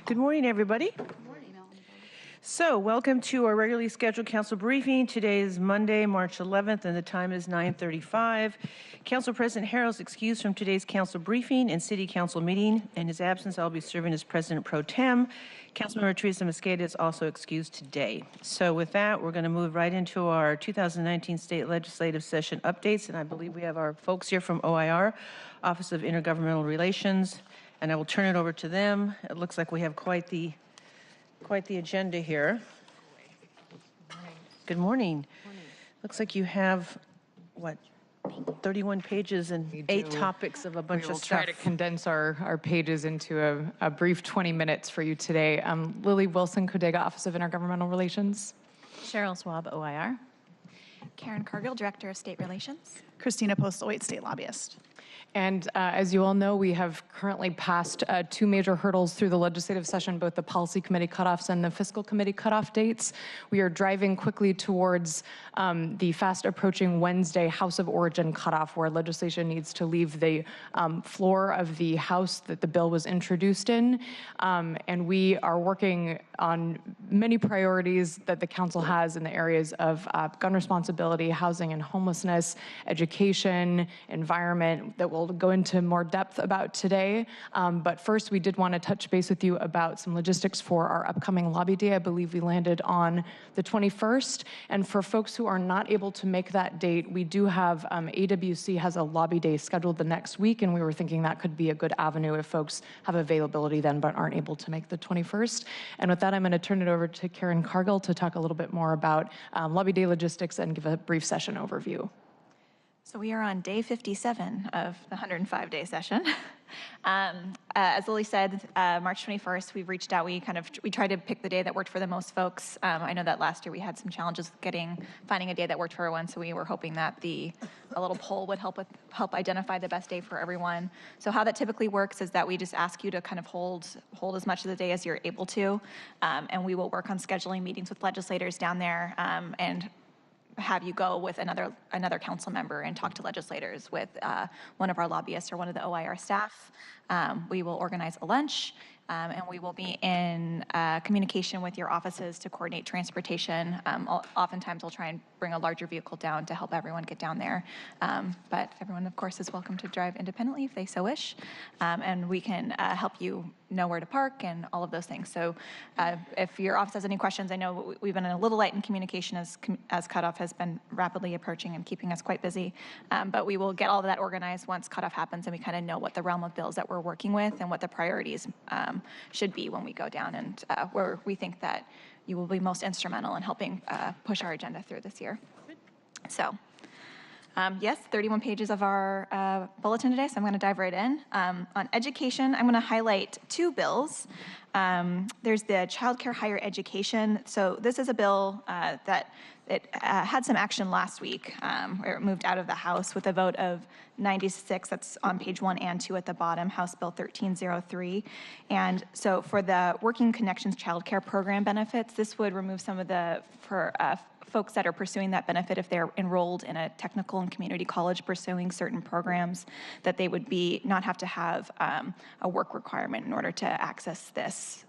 Good morning, everybody. So, welcome to our regularly scheduled council briefing. Today is Monday, March 11th, and the time is 9:35. Council President Harrell's excused from today's council briefing and city council meeting. In his absence, I'll be serving as President Pro Tem. Councilmember Teresa Mosqueda is also excused today. So with that, we're going to move right into our 2019 state legislative session updates, and I believe we have our folks here from OIR, Office of Intergovernmental Relations, and I will turn it over to them. It looks like we have quite the agenda here. Good morning. Looks like you have, what, 31 pages and 8 topics of a bunch of stuff. We'll try to condense our pages into a brief 20 minutes for you today. Lily Wilson, Codega, Office of Intergovernmental Relations. Cheryl Swab, OIR. Karen Cargill, Director of State Relations. Christina Postlewaite, State Lobbyist. And as you all know, we have currently passed 2 major hurdles through the legislative session, both the policy committee cutoffs and the fiscal committee cutoff dates. We are driving quickly towards the fast approaching Wednesday House of Origin cutoff, where legislation needs to leave the floor of the House that the bill was introduced in. And we are working on many priorities that the council has in the areas of gun responsibility, housing and homelessness, education, environment, that we'll go into more depth about today. But first, we did want to touch base with you about some logistics for our upcoming lobby day. I believe we landed on the 21st. And for folks who are not able to make that date, we do have AWC has a lobby day scheduled the next week, and we were thinking that could be a good avenue if folks have availability then but aren't able to make the 21st. And with that, I'm going to turn it over to Karen Cargill to talk a little bit more about lobby day logistics and give a brief session overview. So we are on day 57 of the 105-day session. As Lily said, March 21st, we've reached out. We tried to pick the day that worked for the most folks. I know that last year we had some challenges finding a day that worked for everyone, so we were hoping that a little poll would help identify the best day for everyone. So how that typically works is that we just ask you to kind of hold as much of the day as you're able to, and we will work on scheduling meetings with legislators down there and have you go with another council member and talk to legislators with one of our lobbyists or one of the OIR staff. We will organize a lunch, and we will be in communication with your offices to coordinate transportation. Oftentimes we'll try and bring a larger vehicle down to help everyone get down there. But everyone, of course, is welcome to drive independently if they so wish. And we can help you know where to park and all of those things. So if your office has any questions, I know we've been a little light in communication as cutoff has been rapidly approaching and keeping us quite busy. But we will get all of that organized once cutoff happens and we kind of know what the realm of bills that we're working with and what the priorities should be when we go down and where we think that you will be most instrumental in helping push our agenda through this year. So. Yes, 31 pages of our bulletin today, so I'm going to dive right in. On education, I'm going to highlight 2 bills. There's the Child Care Higher Education. So this is a bill that had some action last week, where it moved out of the House with a vote of 96. That's on page 1 and 2 at the bottom, House Bill 1303. And so for the Working Connections Child Care Program benefits, this would remove some of for folks that are pursuing that benefit if they're enrolled in a technical and community college pursuing certain programs, that they would not have to have a work requirement in order to access this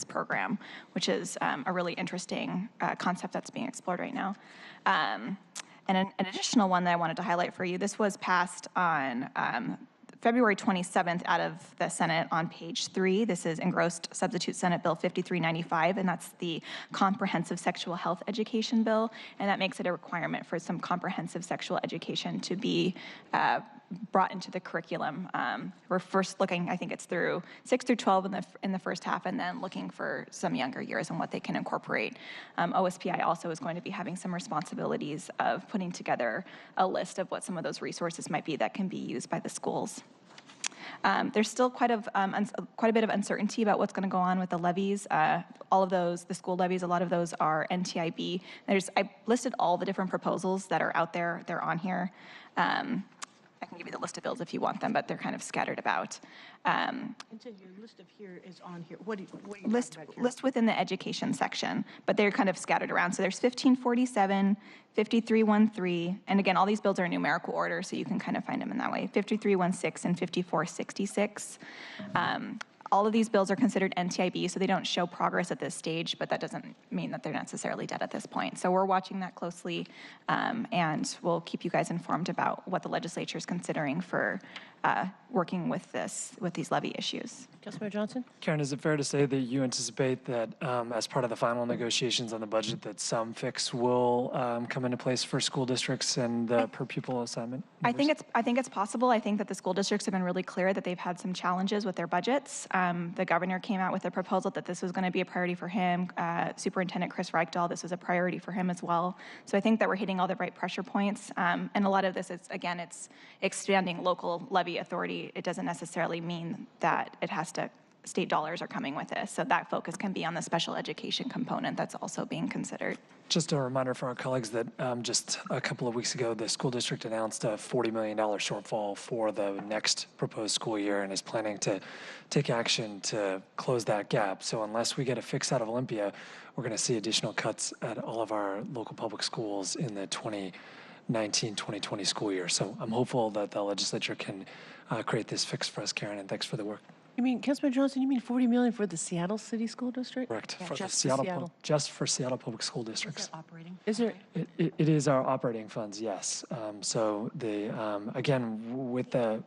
program, which is a really interesting concept that's being explored right now. And an additional one that I wanted to highlight for you, this was passed on February 27th out of the Senate on page 3. This is engrossed substitute Senate Bill 5395, and that's the Comprehensive Sexual Health Education Bill, and that makes it a requirement for some comprehensive sexual education to be brought into the curriculum. We're first looking, I think it's through 6 through 12 in the first half, and then looking for some younger years and what they can incorporate. OSPI also is going to be having some responsibilities of putting together a list of what some of those resources might be that can be used by the schools. There's still quite a bit of uncertainty about what's going to go on with the levies. All of those, the school levies, a lot of those are NTIB. I listed all the different proposals that are out there. They're on here. I can give you the list of bills if you want them, but they're kind of scattered about. And so your list of here is on here. What are you list within the education section, but they're kind of scattered around. So there's 1547, 5313, and again, all these bills are in numerical order, so you can kind of find them in that way. 5316 and 5466. all of these bills are considered NTIB, so they don't show progress at this stage, but that doesn't mean that they're necessarily dead at this point. So we're watching that closely, and we'll keep you guys informed about what the legislature is considering for working with these levy issues. Councilmember Johnson? Karen, is it fair to say that you anticipate that as part of the final negotiations on the budget that some fix will come into place for school districts and the per pupil assignment? I think it's possible. I think that the school districts have been really clear that they've had some challenges with their budgets. The governor came out with a proposal that this was going to be a priority for him. Superintendent Chris Reichdahl, this was a priority for him as well. So I think that we're hitting all the right pressure points. And a lot of this is, again, it's expanding local levy authority. It doesn't necessarily mean that it has to, state dollars are coming with this. So that focus can be on the special education component that's also being considered. Just a reminder for our colleagues that just a couple of weeks ago, the school district announced a $40 million shortfall for the next proposed school year and is planning to take action to close that gap. So unless we get a fix out of Olympia, we're going to see additional cuts at all of our local public schools in the 2019-2020 school year. So I'm hopeful that the legislature can create this fix for us, Karen, and thanks for the work. You mean, Councilmember Johnson, you mean $40 million for the Seattle City School District? Correct. Yeah, For just the for Seattle. just for Seattle Public School Districts. Operating. Is there, It is our operating funds, yes. So again, with the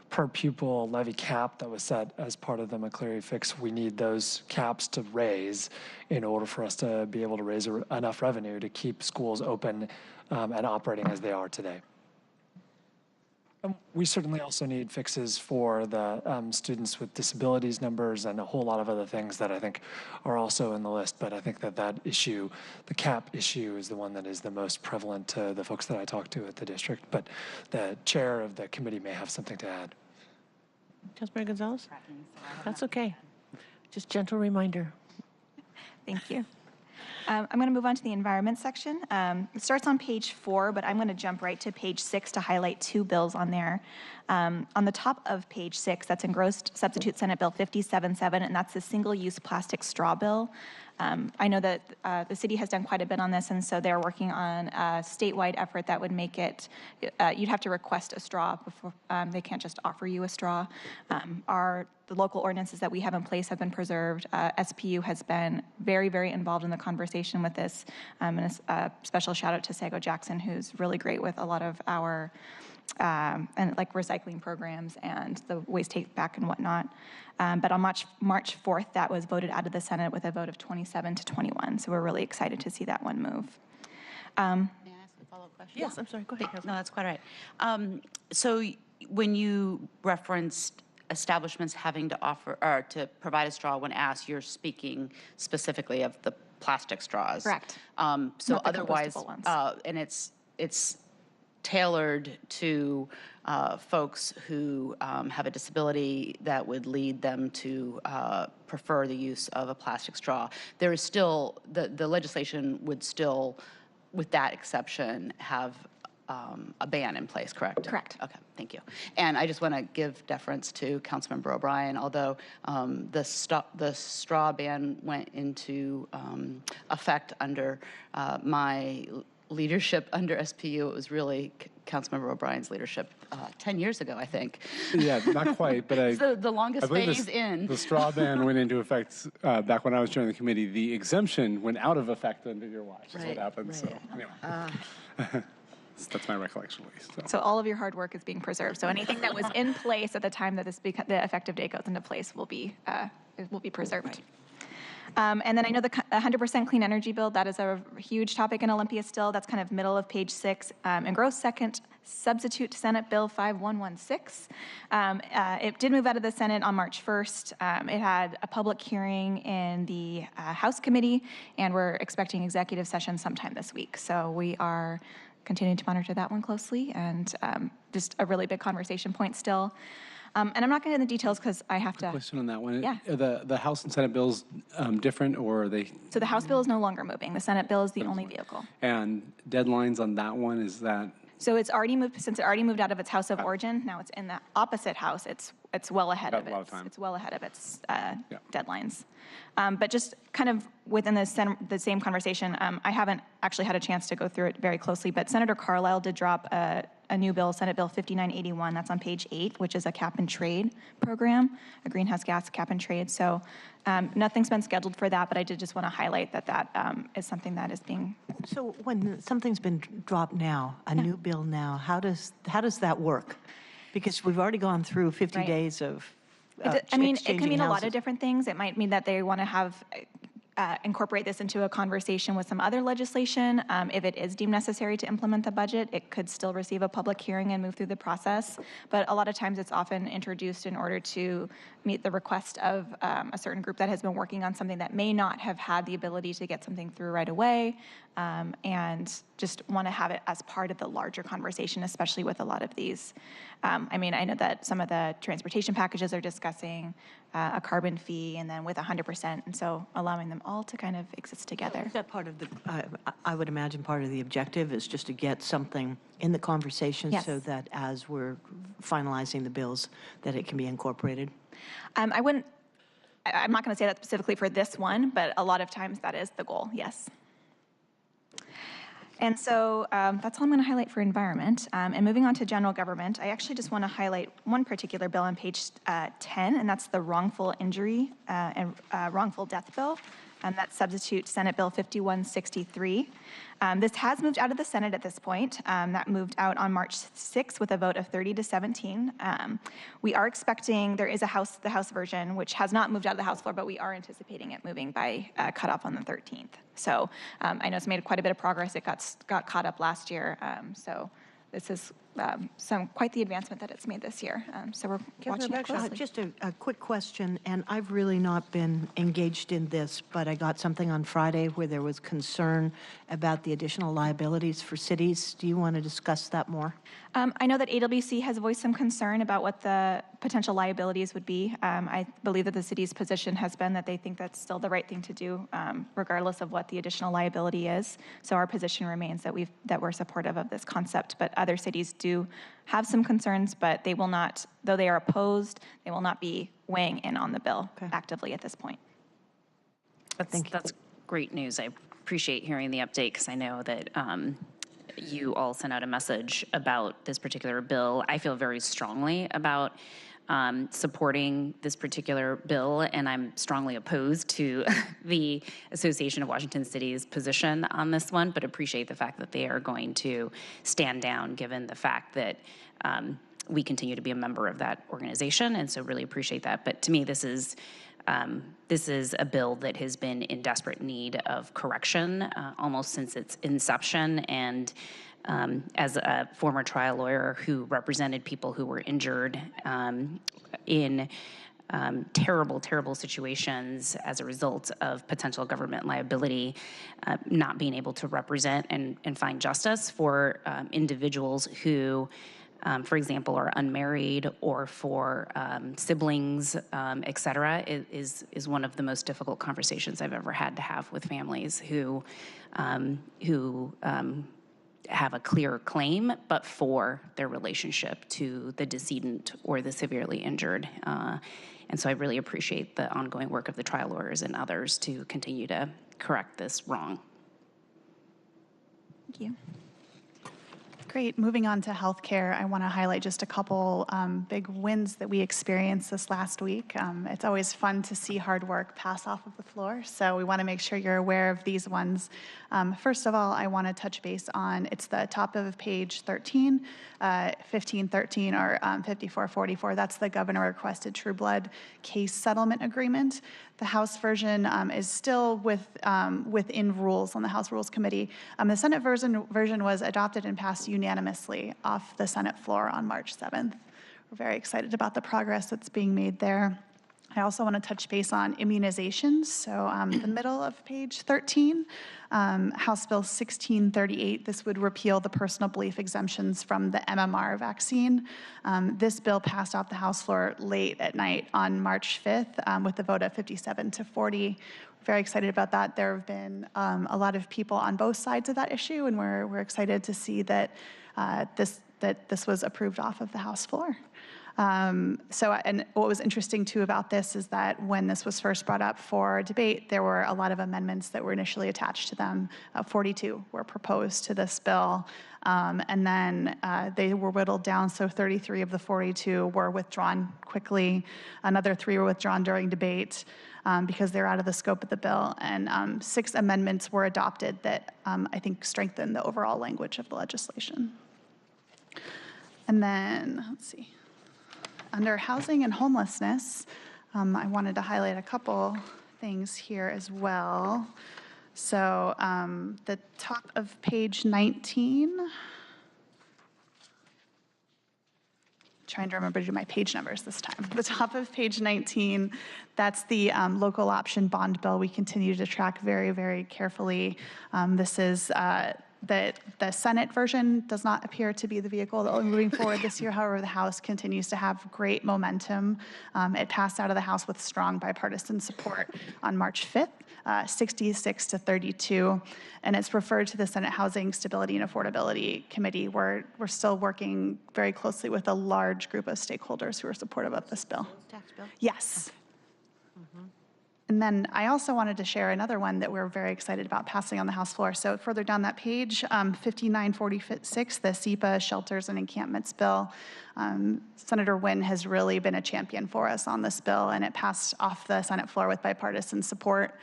per pupil levy cap that was set as part of the McCleary fix, we need those caps to raise in order for us to be able to raise enough revenue to keep schools open and operating as they are today. We certainly also need fixes for the students with disabilities numbers and a whole lot of other things that I think are also in the list. But I think that issue, the cap issue, is the one that is the most prevalent to the folks that I talk to at the district. But the chair of the committee may have something to add. Councilmember Gonzalez? That's okay. Just gentle reminder. Thank you. I'm going to move on to the environment section. It starts on page 4, but I'm going to jump right to page 6 to highlight 2 bills on there. On the top of page 6, that's engrossed Substitute Senate Bill 57-7, and that's the single-use plastic straw bill. I know that the city has done quite a bit on this, and so they're working on a statewide effort that would make it, you'd have to request a straw before, they can't just offer you a straw. The local ordinances that we have in place have been preserved. SPU has been very, very involved in the conversation with this, and a special shout out to Sago Jackson, who's really great with a lot of our and like recycling programs and the waste take back and whatnot. But on March 4th, that was voted out of the Senate with a vote of 27-21. So we're really excited to see that one move. May I ask a follow-up question? Yes, I'm sorry. Go ahead, Councilmember. No, that's quite all right. So when you referenced establishments having to offer or to provide a straw when asked, you're speaking specifically of the plastic straws. Correct. So Not the otherwise, compostable ones. and it's tailored to folks who have a disability that would lead them to prefer the use of a plastic straw. There is still, the legislation would still, with that exception, have a ban in place, correct? Correct. Okay, thank you. And I just want to give deference to Councilmember O'Brien, although the straw ban went into effect under my leadership under SPU. It was really Councilmember O'Brien's leadership 10 years ago, I think. Yeah, not quite, but It's the longest believe phase in. The straw ban went into effect back when I was chairing the committee. The exemption went out of effect under your watch. Is what Right, happened. right. So anyway, that's my recollection, at least. So all of your hard work is being preserved. So anything that was in place at the time that the effective date goes into place will be preserved. And then I know the 100% clean energy bill, that is a huge topic in Olympia still. That's kind of middle of page 6. Engrossed second substitute Senate Bill 5116. It did move out of the Senate on March 1st. It had a public hearing in the House committee, and we're expecting executive session sometime this week. So we are continuing to monitor that one closely, and just a really big conversation point still. And I'm not going to get into the details because I have to. Question on that one. Yeah. Are the House and Senate bills different, or are they? So the House bill is no longer moving. The Senate bill is the only vehicle. And deadlines on that one, is that? So it's already moved, since it already moved out of its house of origin, now it's in the opposite house. It's well ahead of Got a lot of its, time. it's well ahead of its Yeah. deadlines. But just kind of within the same conversation, I haven't actually had a chance to go through it very closely, but Senator Carlisle did drop a a new bill, Senate Bill 5981. That's on page 8, which is a cap and trade program, a greenhouse gas cap and trade. So nothing's been scheduled for that, but I did just want to highlight that that is something that is being. So when something's been dropped now, a new bill now, how does that work? Because we've already gone through 50 Right. days of It can mean exchanging a lot houses. of different things. It might mean that they want to have incorporate this into a conversation with some other legislation. If it is deemed necessary to implement the budget, it could still receive a public hearing and move through the process. But a lot of times it's often introduced in order to meet the request of a certain group that has been working on something that may not have had the ability to get something through right away, and just want to have it as part of the larger conversation, especially with a lot of these. I mean, I know that some of the transportation packages are discussing a carbon fee and then with 100%, and so allowing them all to kind of exist together. Is that part of the, I would imagine part of the objective is just to get something in the conversation Yes. so that as we're finalizing the bills, that it can be incorporated? I'm not going to say that specifically for this one, but a lot of times that is the goal, yes. And so that's all I'm going to highlight for environment. And moving on to general government, I actually just want to highlight one particular bill on page 10, and that's the wrongful injury and wrongful death bill. That substitutes Senate Bill 5163. This has moved out of the Senate at this point. That moved out on March 6th with a vote of 30 to 17. We are expecting, there is the House version, which has not moved out of the House floor, but we are anticipating it moving by cutoff on the 13th. So I know it's made quite a bit of progress. It got caught up last year. So this is quite the advancement that it's made this year. So we're watching it closely. Just a quick question, and I've really not been engaged in this, but I got something on Friday where there was concern about the additional liabilities for cities. Do you want to discuss that more? I know that AWC has voiced some concern about what the potential liabilities would be. I believe that the city's position has been that they think that's still the right thing to do, regardless of what the additional liability is. So our position remains that we're supportive of this concept, but other cities do have some concerns, but they will not, though they are opposed, they will not be weighing in on the bill actively at this point. That's great news. I appreciate hearing the update because I know that you all sent out a message about this particular bill. I feel very strongly about supporting this particular bill, and I'm strongly opposed to the Association of Washington Cities position on this one, but appreciate the fact that they are going to stand down given the fact that we continue to be a member of that organization, and so really appreciate that. But to me, this is a bill that has been in desperate need of correction almost since its inception. And as a former trial lawyer who represented people who were injured in terrible, terrible situations as a result of potential government liability, not being able to represent and find justice for individuals who for example, are unmarried or for siblings, et cetera, is one of the most difficult conversations I've ever had to have with families who have a clear claim, but for their relationship to the decedent or the severely injured. And so I really appreciate the ongoing work of the trial lawyers and others to continue to correct this wrong. Thank you. Great. Moving on to healthcare, I want to highlight just a couple big wins that we experienced this last week. It's always fun to see hard work pass off of the floor, so we want to make sure you're aware of these ones. First of all, I want to touch base on, it's the top of page 13, 1513 or 5444. That's the governor-requested True Blood case settlement agreement. The House version is still within rules on the House Rules Committee. The Senate version was adopted and passed unanimously off the Senate floor on March 7th. We're very excited about the progress that's being made there. I also want to touch base on immunizations. So the middle of page 13, House Bill 1638, this would repeal the personal belief exemptions from the MMR vaccine. This bill passed off the House floor late at night on March 5th with a vote of 57 to 40. Very excited about that. There have been a lot of people on both sides of that issue, and we're excited to see that this was approved off of the House floor. And what was interesting too about this is that when this was first brought up for debate, there were a lot of amendments that were initially attached to them. 42 were proposed to this bill, and then they were whittled down, so 33 of the 42 were withdrawn quickly. Another 3 were withdrawn during debate because they're out of the scope of the bill, and 6 amendments were adopted that I think strengthen the overall language of the legislation. And then, let's see. Under housing and homelessness, I wanted to highlight a couple things here as well. So the top of page 19, trying to remember to do my page numbers this time. The top of page 19, that's the local option bond bill we continue to track very, very carefully. This is the Senate version does not appear to be the vehicle that will be moving forward this year. However, the House continues to have great momentum. It passed out of the House with strong bipartisan support on March 5th, 66 to 32, and it's referred to the Senate Housing Stability and Affordability Committee. We're still working very closely with a large group of stakeholders who are supportive of this bill. Tax bill? Yes. And then I also wanted to share another one that we're very excited about passing on the House floor. So further down that page, 5946, the SEPA Shelters and Encampments Bill. Senator Wynn has really been a champion for us on this bill, and it passed off the Senate floor with bipartisan support.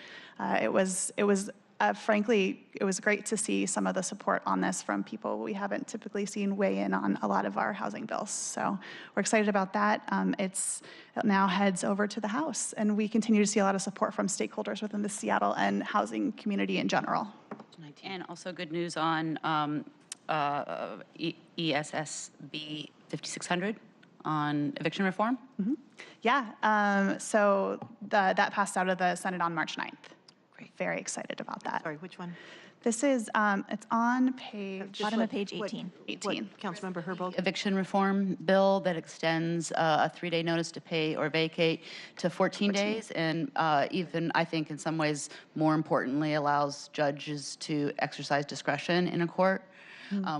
Frankly, it was great to see some of the support on this from people we haven't typically seen weigh in on a lot of our housing bills. So we're excited about that. It now heads over to the House, and we continue to see a lot of support from stakeholders within the Seattle and housing community in general. And also good news on ESSB 5600 on eviction reform. Mm-hmm. Yeah, so that passed out of the Senate on March 9th. Very excited about that. Sorry, which one? This is, it's on page... Bottom of page 18. 18. Councilmember Herbold? Eviction reform bill that extends a 3-day notice to pay or vacate to 14 days, and even, I think, in some ways, more importantly, allows judges to exercise discretion in a court,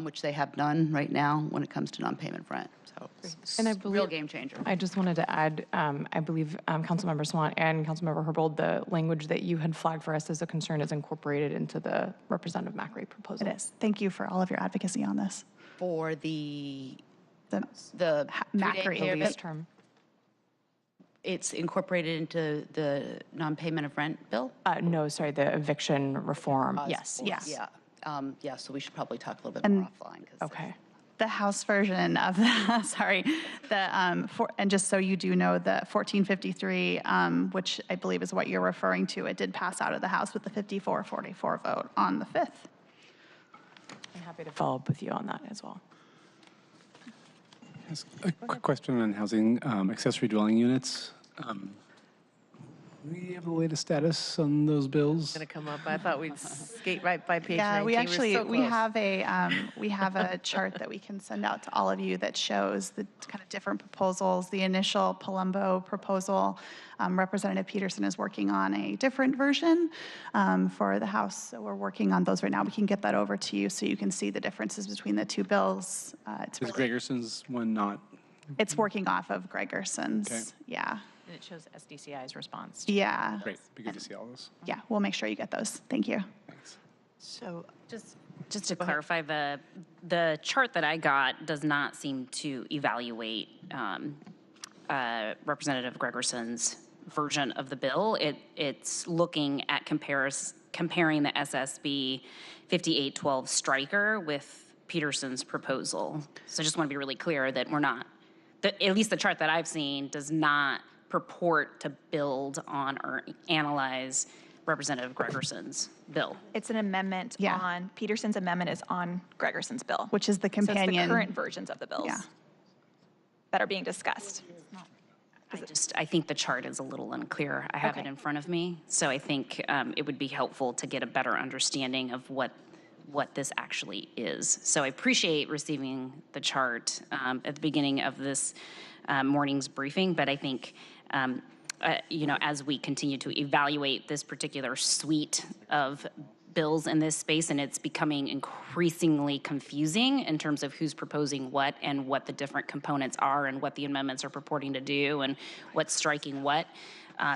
which they have done right now when it comes to non-payment of rent. So it's And I a believe, real game changer. I just wanted to add, I believe Councilmember Swan and Councilmember Herbold, the language that you had flagged for us as a concern is incorporated into the Representative McRae proposal. It is. Thank you for all of your advocacy on this. For the McRae. 3-day The pay lease term. it's incorporated into the non-payment of rent bill? No, sorry, the eviction reform. Yes. Yes. Yeah, so we should probably talk a little bit more offline. Okay. The House version of the, sorry, and just so you do know, the 1453, which I believe is what you're referring to, it did pass out of the House with the 54-44 vote on the 5th. I'm happy to follow up with you on that as well. Yes, a quick question on housing accessory dwelling units. Do we have the latest status on those bills? Going to come up. I thought we'd skate right by page 19. Yeah, we actually, We're so close. we have a chart that we can send out to all of you that shows the kind of different proposals. The initial Palumbo proposal, Representative Peterson is working on a different version for the House. So we're working on those right now. We can get that over to you so you can see the differences between the two bills. Is Gregerson's one not? It's working off of Gregerson's. Okay. Yeah. And it shows SDCI's response. Yeah. Great, be good to see all those. Yeah, we'll make sure you get those. Thank you. Thanks. So, Just to clarify, the chart that I got does not seem to evaluate Representative Gregerson's version of the bill. It's looking at comparing the SSB 5812 striker with Peterson's proposal. So I just want to be really clear that we're not, at least the chart that I've seen does not purport to build on or analyze Representative Gregerson's bill. It's an amendment on, Peterson's amendment is on Gregerson's bill. Which is the So it's companion. the current versions of the bills that are being discussed. I think the chart is a little unclear. I have it in front of me, so I think it would be helpful to get a better understanding of what this actually is. So I appreciate receiving the chart at the beginning of this morning's briefing, but I think as we continue to evaluate this particular suite of bills in this space, and it's becoming increasingly confusing in terms of who's proposing what and what the different components are and what the amendments are purporting to do and what's striking what.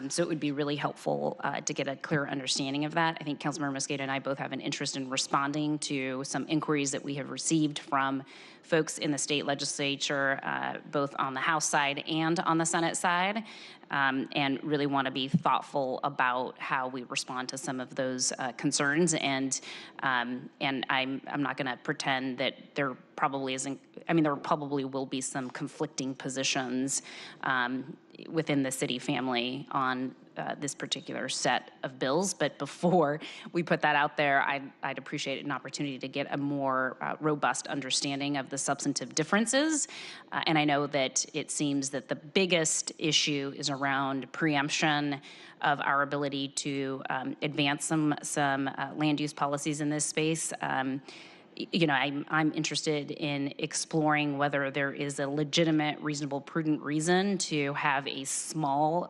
So it would be really helpful to get a clear understanding of that. I think Councilmember Mosqueda and I both have an interest in responding to some inquiries that we have received from folks in the state legislature, both on the House side and on the Senate side, and really want to be thoughtful about how we respond to some of those concerns. And I'm not going to pretend that there probably isn't. I mean, there probably will be some conflicting positions within the city family on this particular set of bills. But before we put that out there, I'd appreciate an opportunity to get a more robust understanding of the substantive differences. And I know that it seems that the biggest issue is around preemption of our ability to advance some land use policies in this space. You know, I'm interested in exploring whether there is a legitimate, reasonable, prudent reason to have a small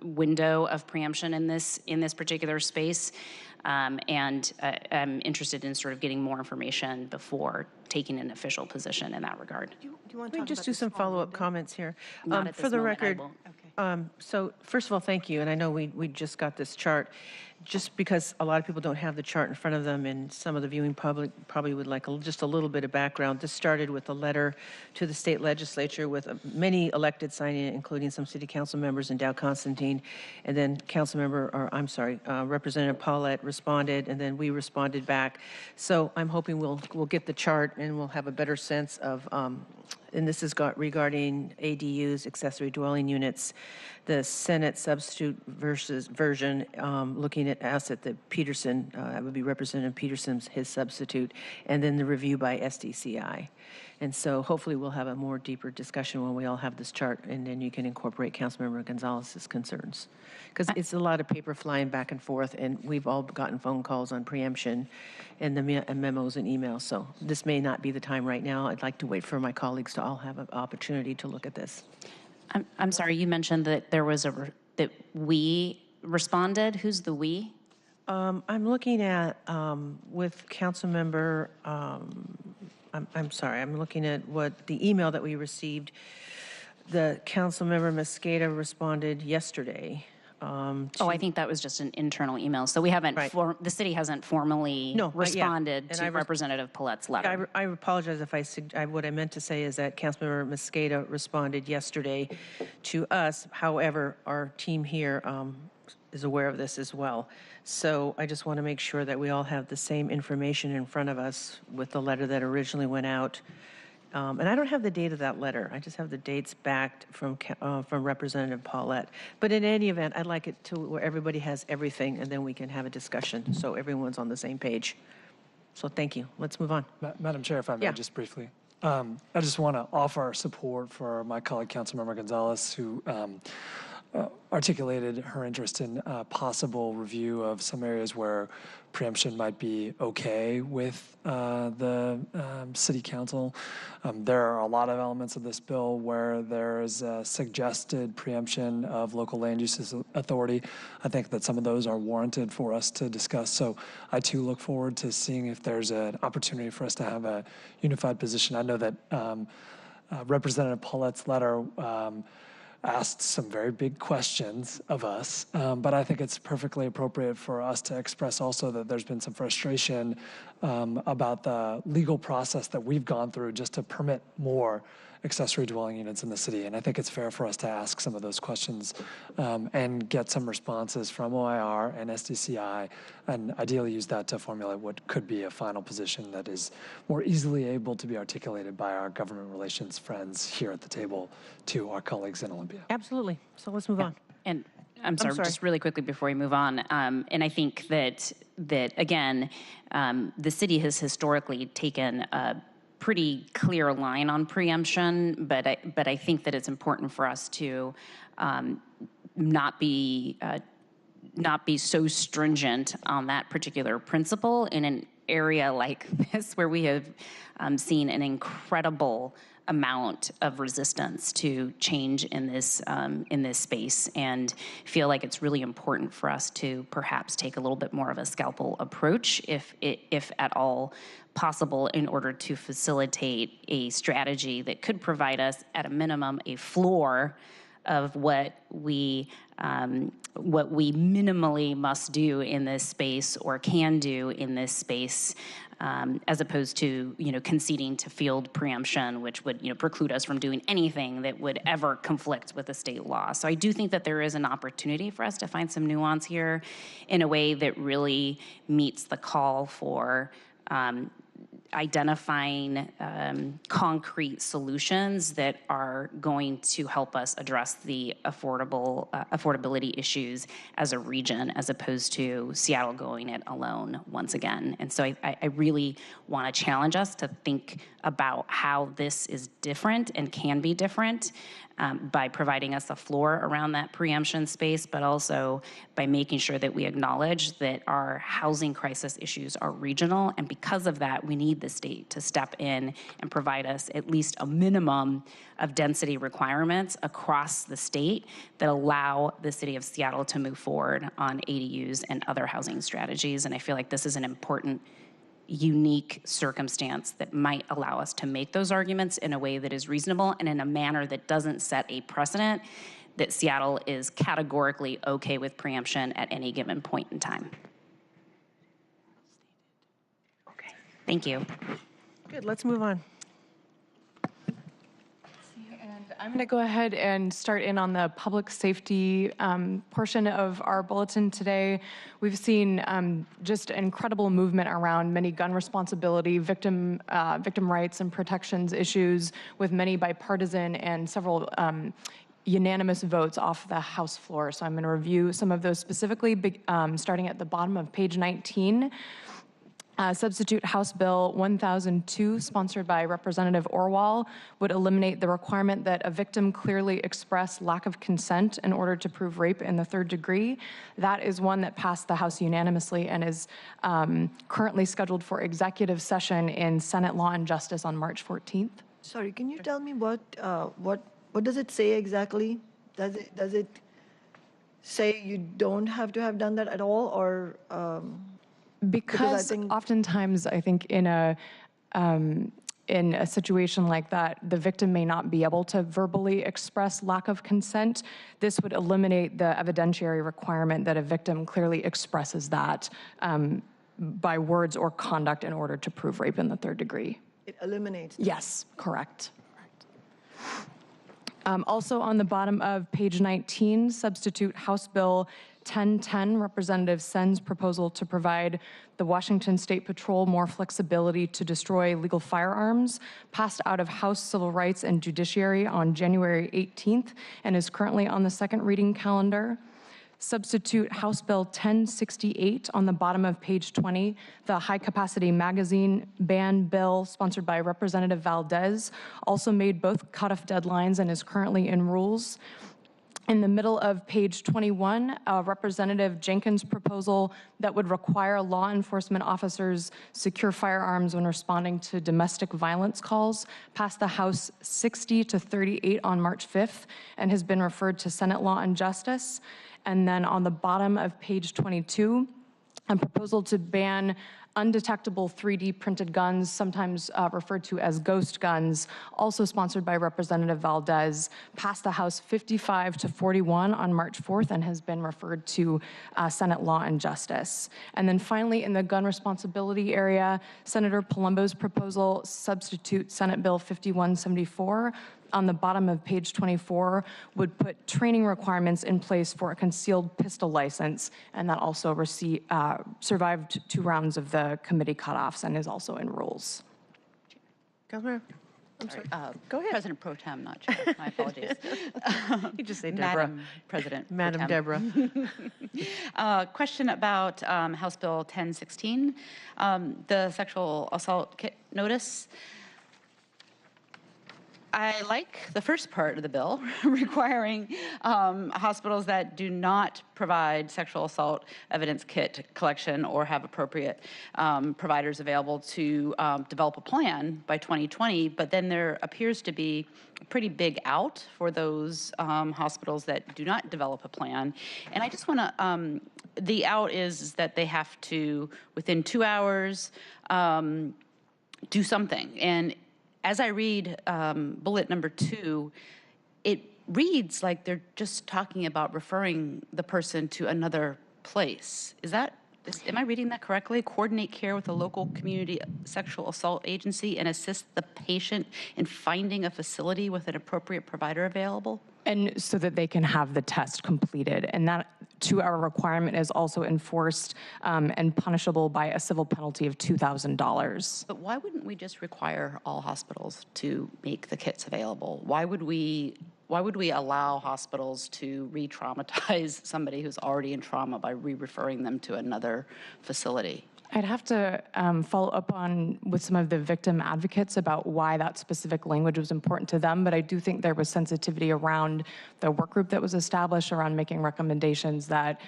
window of preemption in this particular space, and I'm interested in sort of getting more information before taking an official position in that regard. Do you want Let to me just do some follow-up comments here. Not at For this the moment, I record, won't. so first of all, thank you. And I know we just got this chart. Just because a lot of people don't have the chart in front of them, and some of the viewing public probably would like just a little bit of background. This started with a letter to the state legislature with many elected signing it, including some city council members and Dow Constantine. And then Representative Paulette responded, and then we responded back. So I'm hoping we'll get the chart and we'll have a better sense of, and this is regarding ADUs, accessory dwelling units, the Senate substitute version, looking at us at the Peterson, that would be Representative Peterson's, his substitute, and then the review by SDCI. And so hopefully we'll have a more deeper discussion when we all have this chart, and then you can incorporate Councilmember Gonzalez's concerns. Because it's a lot of paper flying back and forth, and we've all gotten phone calls on preemption and the memos and emails. So this may not be the time right now. I'd like to wait for my colleagues to all have an opportunity to look at this. I'm sorry, you mentioned that there was that we responded. Who's the we? I'm looking at, with Councilmember, I'm sorry, I'm looking at what the email that we received. The Councilmember Mosqueda responded yesterday. I think that was just an internal email. So we haven't, Right. the city hasn't formally responded And to Representative Paulette's letter. I apologize if what I meant to say is that Councilmember Mosqueda responded yesterday to us. However, our team here is aware of this as well. So I just want to make sure that we all have the same information in front of us with the letter that originally went out. And I don't have the date of that letter. I just have the dates back from Representative Paulette. But in any event, I'd like it to where everybody has everything, and then we can have a discussion so everyone's on the same page. So thank you. Let's move on. Madam Chair, if I may, Yeah. just briefly. I just want to offer our support for my colleague, Councilmember Gonzalez, who articulated her interest in a possible review of some areas where preemption might be okay with the city council. There are a lot of elements of this bill where there is a suggested preemption of local land use authority. I think that some of those are warranted for us to discuss. So I too look forward to seeing if there's an opportunity for us to have a unified position. I know that Representative Paulette's letter asked some very big questions of us, but I think it's perfectly appropriate for us to express also that there's been some frustration about the legal process that we've gone through just to permit more accessory dwelling units in the city. And I think it's fair for us to ask some of those questions and get some responses from OIR and SDCI, and ideally use that to formulate what could be a final position that is more easily able to be articulated by our government relations friends here at the table to our colleagues in Olympia. Absolutely. So let's move on. And I'm sorry, just really quickly before we move on. And I think that again, the city has historically taken a pretty clear line on preemption, but I think that it's important for us to not be so stringent on that particular principle in area like this where we have seen an incredible amount of resistance to change in this space, and feel like it's really important for us to perhaps take a little bit more of a scalpel approach, if at all possible, in order to facilitate a strategy that could provide us, at a minimum, a floor of what we minimally must do in this space, or can do in this space, as opposed to conceding to field preemption, which would preclude us from doing anything that would ever conflict with the state law. So I do think that there is an opportunity for us to find some nuance here in a way that really meets the call for identifying concrete solutions that are going to help us address the affordability issues as a region, as opposed to Seattle going it alone once again. And so I really want to challenge us to think about how this is different and can be different, by providing us a floor around that preemption space, but also by making sure that we acknowledge that our housing crisis issues are regional, and because of that, we need the state to step in and provide us at least a minimum of density requirements across the state that allow the city of Seattle to move forward on ADUs and other housing strategies. And I feel like this is an important, unique circumstance that might allow us to make those arguments in a way that is reasonable and in a manner that doesn't set a precedent that Seattle is categorically okay with preemption at any given point in time. Okay. Thank you. Good, let's move on. I'm going to go ahead and start in on the public safety portion of our bulletin today. We've seen just incredible movement around many gun responsibility, victim rights and protections issues, with many bipartisan and several unanimous votes off the House floor. So I'm going to review some of those specifically, starting at the bottom of page 19. Substitute House Bill 1002, sponsored by Representative Orwell, would eliminate the requirement that a victim clearly express lack of consent in order to prove rape in the third degree. That is one that passed the House unanimously and is currently scheduled for executive session in Senate Law and Justice on March 14th. Sorry, can you tell me what does it say exactly? Does it say you don't have to have done that at all, or? Because oftentimes, I think in a situation like that, the victim may not be able to verbally express lack of consent. This would eliminate the evidentiary requirement that a victim clearly expresses that by words or conduct in order to prove rape in the third degree. It eliminates that. Yes, correct. Also on the bottom of page 19, substitute House Bill 1010, Representative Sen's proposal to provide the Washington State Patrol more flexibility to destroy legal firearms, passed out of House Civil Rights and Judiciary on January 18th and is currently on the second reading calendar. Substitute House Bill 1068 on the bottom of page 20, the high-capacity magazine ban bill sponsored by Representative Valdez, also made both cutoff deadlines and is currently in rules. In the middle of page 21, Representative Jenkins' proposal that would require law enforcement officers secure firearms when responding to domestic violence calls passed the House 60-38 on March 5th and has been referred to Senate Law and Justice. And then on the bottom of page 22, a proposal to ban undetectable 3D printed guns, sometimes referred to as ghost guns, also sponsored by Representative Valdez, passed the House 55-41 on March 4th and has been referred to Senate Law and Justice. And then finally, in the gun responsibility area, Senator Palumbo's proposal, substitute Senate Bill 5174, on the bottom of page 24, would put training requirements in place for a concealed pistol license, and that also survived 2 rounds of the committee cutoffs and is also in rules. Councilmember, I'm sorry. Go ahead. President Pro Tem, not Chair. My apologies. You just say Deborah. Madam President. Madam Pro Tem. Deborah. Question about House Bill I like the first part of the bill, requiring hospitals that do not provide sexual assault evidence kit collection or have appropriate providers available to develop a plan by 2020. But then there appears to be a pretty big out for those hospitals that do not develop a plan. And I just want to, the out is that they have to, within 2 hours, do something. And as I read bullet number 2, it reads like they're just talking about referring the person to another place. Am I reading that correctly? Coordinate care with a local community sexual assault agency and assist the patient in finding a facility with an appropriate provider available? And so that they can have the test completed. And that 2-hour requirement is also enforced and punishable by a civil penalty of $2,000. But why wouldn't we just require all hospitals to make the kits available? Why would we allow hospitals to re-traumatize somebody who's already in trauma by re-referring them to another facility? I'd have to follow up with some of the victim advocates about why that specific language was important to them, but I do think there was sensitivity around the work group that was established around making recommendations that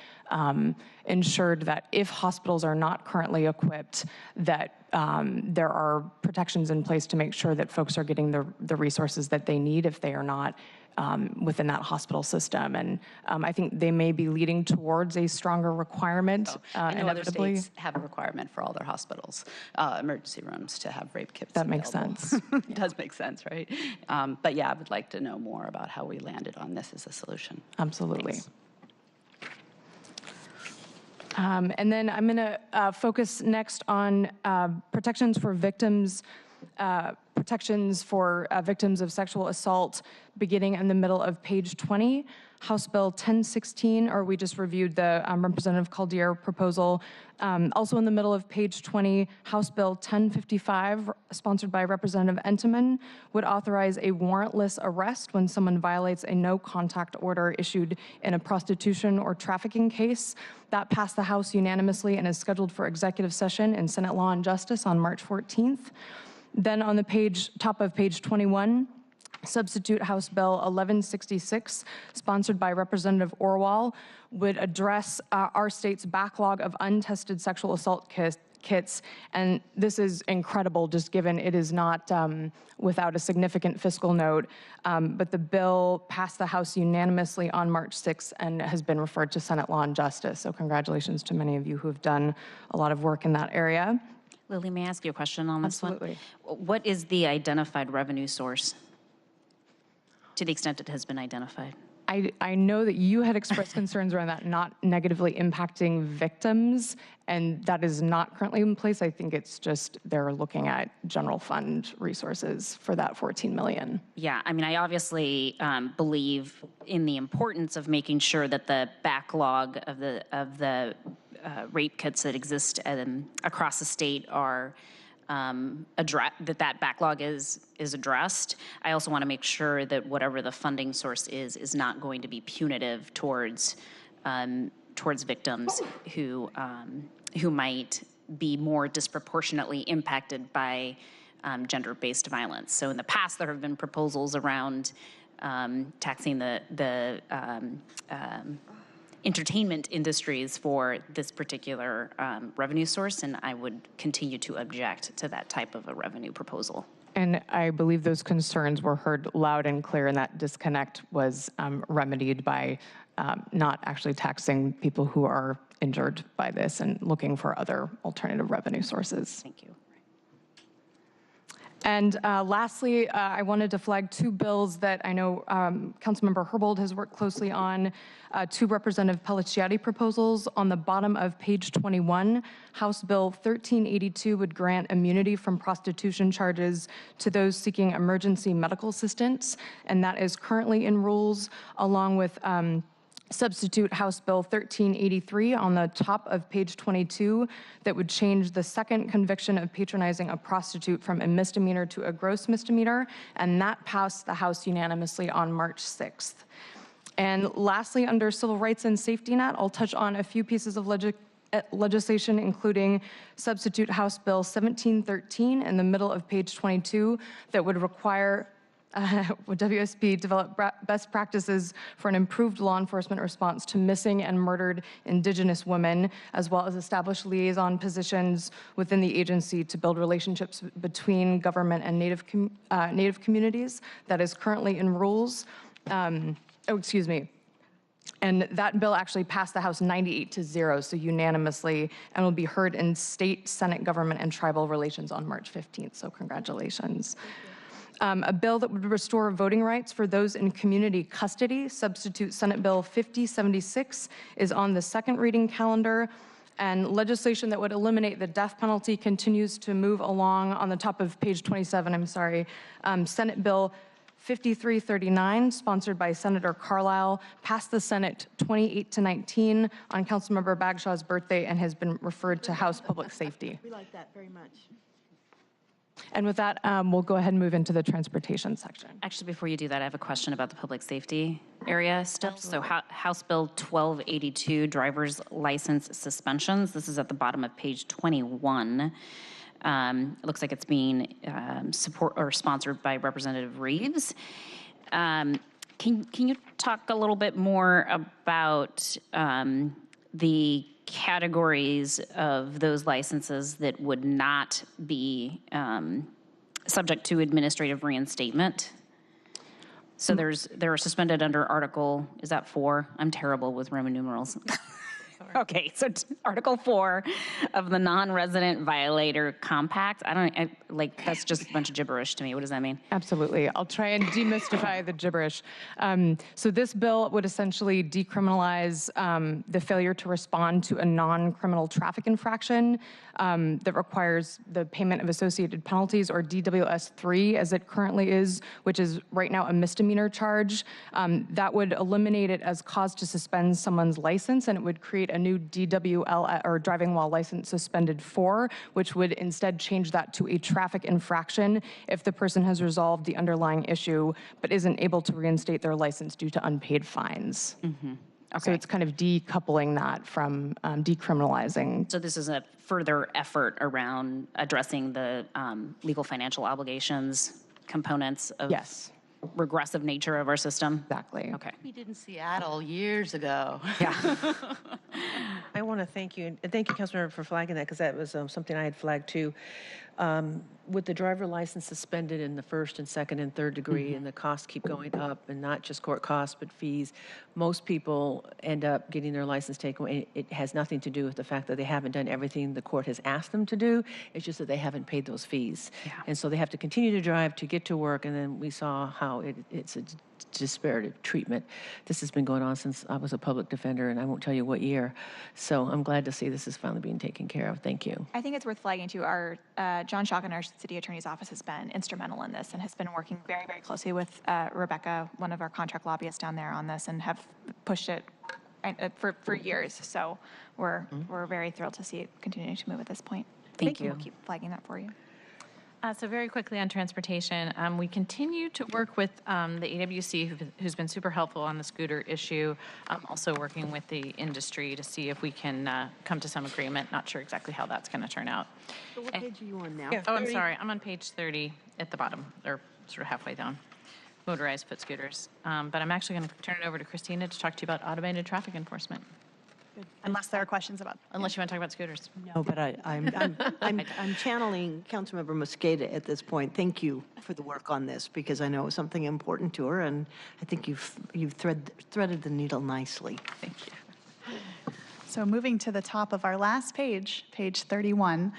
ensured that if hospitals are not currently equipped, that there are protections in place to make sure that folks are getting the resources that they need if they are not within that hospital system. And I think they may be leading towards a stronger requirement. I know other inevitably. states have a requirement for all their hospitals, emergency rooms, to have rape kits That makes available. sense. It does make sense, right? But yeah, I would like to know more about how we landed on this as a solution. Absolutely. Thanks. And then I'm going to focus next on protections for victims of sexual assault, beginning in the middle of page 20. House Bill 1016, or we just reviewed the Representative Caldier proposal. Also in the middle of page 20, House Bill 1055, sponsored by Representative Entenmann, would authorize a warrantless arrest when someone violates a no-contact order issued in a prostitution or trafficking case. That passed the House unanimously and is scheduled for executive session in Senate Law and Justice on March 14th. Then on the top of page 21, substitute House Bill 1166, sponsored by Representative Orwell, would address our state's backlog of untested sexual assault kits. And this is incredible, just given it is not without a significant fiscal note. But the bill passed the House unanimously on March 6th and has been referred to Senate Law and Justice. So congratulations to many of you who have done a lot of work in that area. Lily, may I ask you a question on this Absolutely. one? What is the identified revenue source, to the extent it has been identified? I know that you had expressed concerns around that not negatively impacting victims, and that is not currently in place. I think it's just they're looking at general fund resources for that $14 million. Yeah, I mean, I obviously believe in the importance of making sure that the backlog of the rape kits that exist across the state are that backlog is addressed. I also want to make sure that whatever the funding source is not going to be punitive towards victims who might be more disproportionately impacted by gender-based violence. So in the past, there have been proposals around taxing the entertainment industries for this particular revenue source, and I would continue to object to that type of a revenue proposal. And I believe those concerns were heard loud and clear, and that disconnect was remedied by not actually taxing people who are injured by this and looking for other alternative revenue sources. Thank you. And lastly, I wanted to flag 2 bills that I know Councilmember Herbold has worked closely on, 2 Representative Pellicciati proposals. On the bottom of page 21, House Bill 1382 would grant immunity from prostitution charges to those seeking emergency medical assistance, and that is currently in rules, along with substitute House Bill 1383 on the top of page 22 that would change the second conviction of patronizing a prostitute from a misdemeanor to a gross misdemeanor, and that passed the House unanimously on March 6th. And lastly, under Civil Rights and Safety Net, I'll touch on a few pieces of legislation, including substitute House Bill 1713 in the middle of page 22 that would require WSP develop best practices for an improved law enforcement response to missing and murdered Indigenous women, as well as establish liaison positions within the agency to build relationships between government and Native communities. That is currently in rules. And that bill actually passed the House 98-0, so unanimously, and will be heard in State, Senate, Government, and Tribal Relations on March 15th, so congratulations. A bill that would restore voting rights for those in community custody, substitute Senate Bill 5076, is on the second reading calendar. And legislation that would eliminate the death penalty continues to move along on the top of page 27, Senate Bill 5339, sponsored by Senator Carlisle, passed the Senate 28-19 on Councilmember Bagshaw's birthday and has been referred to House Public Safety. We like that very much. And with that, we'll go ahead and move into the transportation section. Actually, before you do that, I have a question about the public safety area still. So House Bill 1282, driver's license suspensions. This is at the bottom of page 21. It looks like it's being sponsored by Representative Reeves. Can you talk a little bit more about the categories of those licenses that would not be subject to administrative reinstatement? So they're suspended under Article, is that 4? I'm terrible with Roman numerals. Okay, so Article 4 of the Non-Resident Violator Compact. That's just a bunch of gibberish to me. What does that mean? Absolutely. I'll try and demystify the gibberish. So this bill would essentially decriminalize the failure to respond to a non-criminal traffic infraction that requires the payment of associated penalties, or DWS 3 as it currently is, which is right now a misdemeanor charge. That would eliminate it as cause to suspend someone's license, and it would create a new DWL, or driving while license suspended 4, which would instead change that to a traffic infraction if the person has resolved the underlying issue but isn't able to reinstate their license due to unpaid fines. Mm-hmm. Okay. So it's kind of decoupling that from decriminalizing. So this is a further effort around addressing the legal financial obligations components of Yes. regressive nature of our system? Exactly. Okay. We did in Seattle years ago. Yeah. I want to thank you, and thank you, Councilmember, for flagging that, because that was something I had flagged too. With the driver license suspended in the first and second and third degree, and the costs keep going up, and not just court costs, but fees, most people end up getting their license taken away. It has nothing to do with the fact that they haven't done everything the court has asked them to do. It's just that they haven't paid those fees. Yeah. And so they have to continue to drive to get to work, and then we saw how it's a disparate treatment. This has been going on since I was a public defender, and I won't tell you what year. So I'm glad to see this is finally being taken care of. Thank you. I think it's worth flagging too. Our John Schocken, our city attorney's office, has been instrumental in this and has been working very, very closely with Rebecca, one of our contract lobbyists down there, on this, and have pushed it for years. So we're very thrilled to see it continuing to move at this point. Thank you. We'll keep flagging that for you. So very quickly on transportation, we continue to work with the AWC, who's been super helpful on the scooter issue. Also working with the industry to see if we can come to some agreement. Not sure exactly how that's going to turn out. So what page are you on now? Yeah. Oh, I'm sorry. I'm on page 30 at the bottom, or sort of halfway down. Motorized foot scooters. But I'm actually going to turn it over to Christina to talk to you about automated traffic enforcement. Unless there are questions about. Unless you want to talk about scooters. No, but I'm channeling Councilmember Mosqueda at this point. Thank you for the work on this, because I know it's something important to her, and I think you've threaded the needle nicely. Thank you. So moving to the top of our last page, page 31,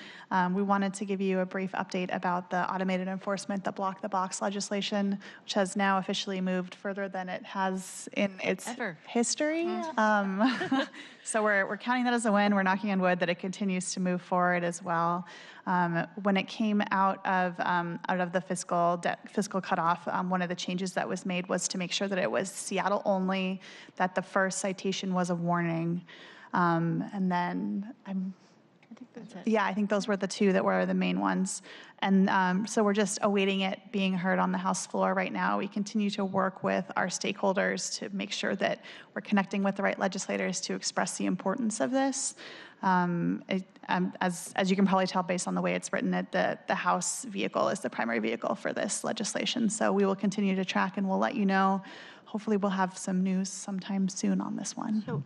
we wanted to give you a brief update about the automated enforcement, the block the box legislation, which has now officially moved further than it has in its history. So we're counting that as a win. We're knocking on wood that it continues to move forward as well. When it came out of the fiscal cutoff, one of the changes that was made was to make sure that it was Seattle only, that the first citation was a warning. And then Yeah, I think those were the two that were the main ones. And so we're just awaiting it being heard on the House floor right now. We continue to work with our stakeholders to make sure that we're connecting with the right legislators to express the importance of this. As you can probably tell based on the way it's written, the House vehicle is the primary vehicle for this legislation. So we will continue to track and we'll let you know. Hopefully we'll have some news sometime soon on this one. So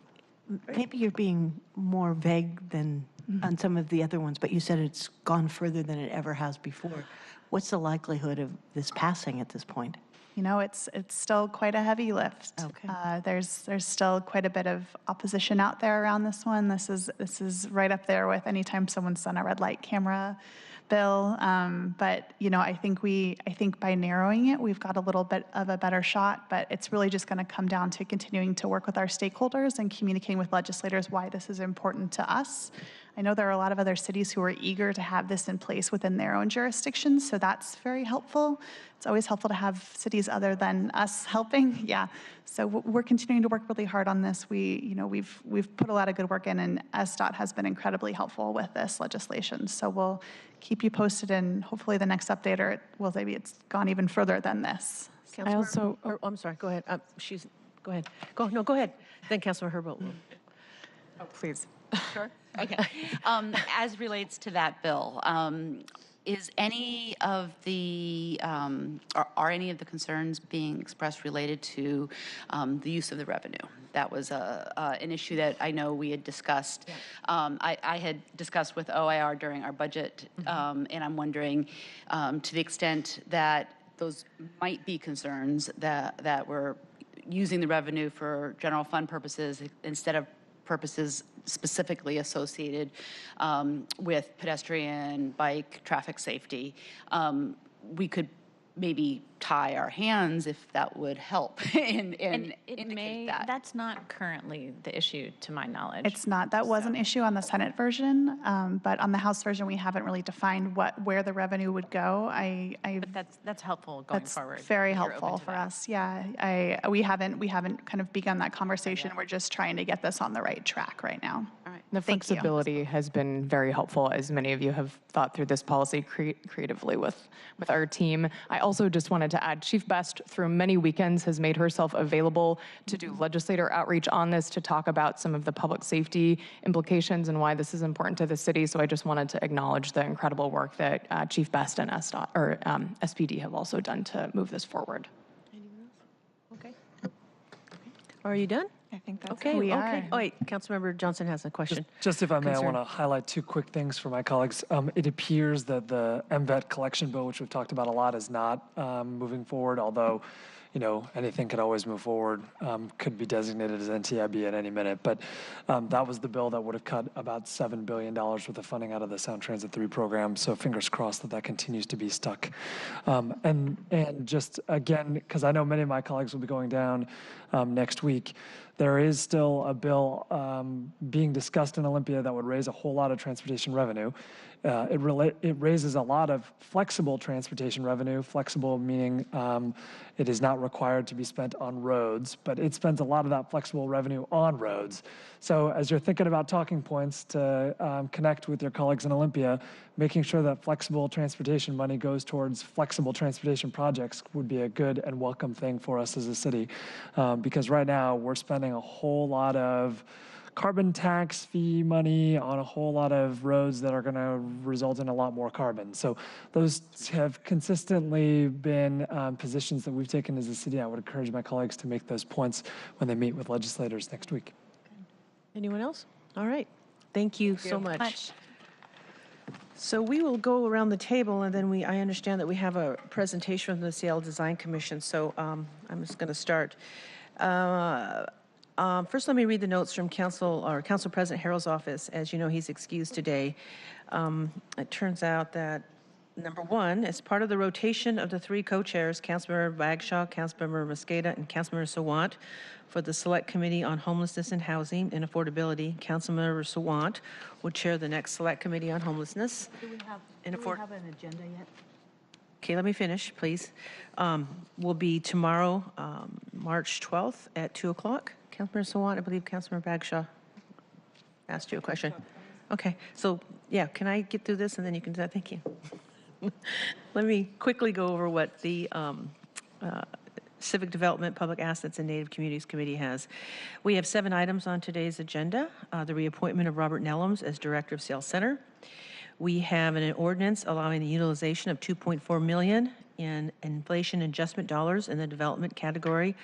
maybe you're being more vague than on some of the other ones, but you said it's gone further than it ever has before. What's the likelihood of this passing at this point? You know, it's still quite a heavy lift. Okay. There's still quite a bit of opposition out there around this one. This is right up there with anytime someone's done a red light camera bill. But you know, I think by narrowing it, we've got a little bit of a better shot. But it's really just going to come down to continuing to work with our stakeholders and communicating with legislators why this is important to us. I know there are a lot of other cities who are eager to have this in place within their own jurisdictions, so that's very helpful. It's always helpful to have cities other than us helping. Yeah, so we're continuing to work really hard on this. We've put a lot of good work in, and SDOT has been incredibly helpful with this legislation. So we'll keep you posted, and hopefully the next update, or maybe it's gone even further than this. I'm sorry, go ahead. Go ahead. Go ahead. Then Councilor Herbold will. Oh, please. Sure. Okay. As relates to that bill, is any of the are any of the concerns being expressed related to the use of the revenue? That was an issue that I know we had discussed. Yeah. I had discussed with OIR during our budget, and I'm wondering to the extent that those might be concerns that we're using the revenue for general fund purposes instead of purposes specifically associated with pedestrian, bike, traffic safety. We could maybe tie our hands if that would help in indicate that. That's not currently the issue to my knowledge. It's not. That was an issue on the Senate version, but on the House version, we haven't really defined where the revenue would go. But that's helpful going forward. That's very helpful for us. Yeah, we haven't kind of begun that conversation. We're just trying to get this on the right track right now. All right. The flexibility has been very helpful, as many of you have thought through this policy creatively with our team. I also just wanted to add, Chief Best, through many weekends, has made herself available to do legislator outreach on this, to talk about some of the public safety implications and why this is important to the city. So I just wanted to acknowledge the incredible work that Chief Best and SPD have also done to move this forward. Okay. Are you done? I think that's okay. We are. Okay. Oh, wait, Councilmember Johnson has a question. Just if I may, I want to highlight two quick things for my colleagues. It appears that the MVET collection bill, which we've talked about a lot, is not moving forward, although, you know, anything could always move forward, could be designated as NTIB at any minute. But that was the bill that would have cut about $7 billion worth of funding out of the Sound Transit 3 program. So fingers crossed that continues to be stuck. And just again, because I know many of my colleagues will be going down next week, there is still a bill being discussed in Olympia that would raise a whole lot of transportation revenue. It raises a lot of flexible transportation revenue, flexible meaning it is not required to be spent on roads, but it spends a lot of that flexible revenue on roads. So as you're thinking about talking points to connect with your colleagues in Olympia, making sure that flexible transportation money goes towards flexible transportation projects would be a good and welcome thing for us as a city. Because right now we're spending a whole lot of carbon tax fee money on a whole lot of roads that are going to result in a lot more carbon. So those have consistently been positions that we've taken as a city. I would encourage my colleagues to make those points when they meet with legislators next week. Anyone else? All right. Thank you so much. So we will go around the table, and then I understand that we have a presentation from the Seattle Design Commission. So I'm just going to start. First, let me read the notes from Council President Harrell's office. As you know, he's excused today. It turns out that, number one, as part of the rotation of the three co-chairs, Councilmember Bagshaw, Councilmember Mosqueda, and Councilmember Sawant, for the Select Committee on Homelessness and Housing and Affordability, Councilmember Sawant will chair the next Select Committee on Homelessness. Do we have an agenda yet? Okay, let me finish, please. Will be tomorrow, March 12th at 2 o'clock. Councilmember Sawant, I believe Councilmember Bagshaw asked you a question. Okay, so, yeah, can I get through this and then you can, thank you. Let me quickly go over what the Civic Development, Public Assets, and Native Communities Committee has. We have 7 items on today's agenda. The reappointment of Robert Nellums as Director of Sales Center. We have an ordinance allowing the utilization of $2.4 million in inflation adjustment dollars in the development category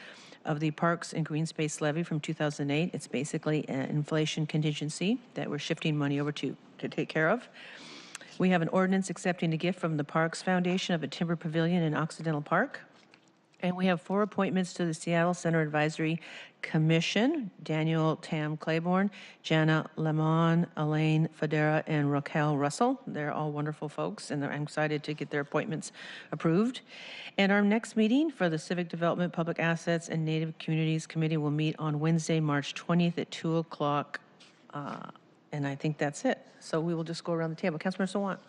of the Parks and Green Space Levy from 2008. It's basically an inflation contingency that we're shifting money over to take care of. We have an ordinance accepting a gift from the Parks Foundation of a timber pavilion in Occidental Park. And we have 4 appointments to the Seattle Center Advisory Commission: Daniel Tam Claiborne, Jana Lemon, Elaine Federa, and Raquel Russell. They're all wonderful folks, and I'm excited to get their appointments approved. And our next meeting for the Civic Development, Public Assets, and Native Communities Committee will meet on Wednesday, March 20th at 2 o'clock. And I think that's it. So we will just go around the table. Councilmember Sawant.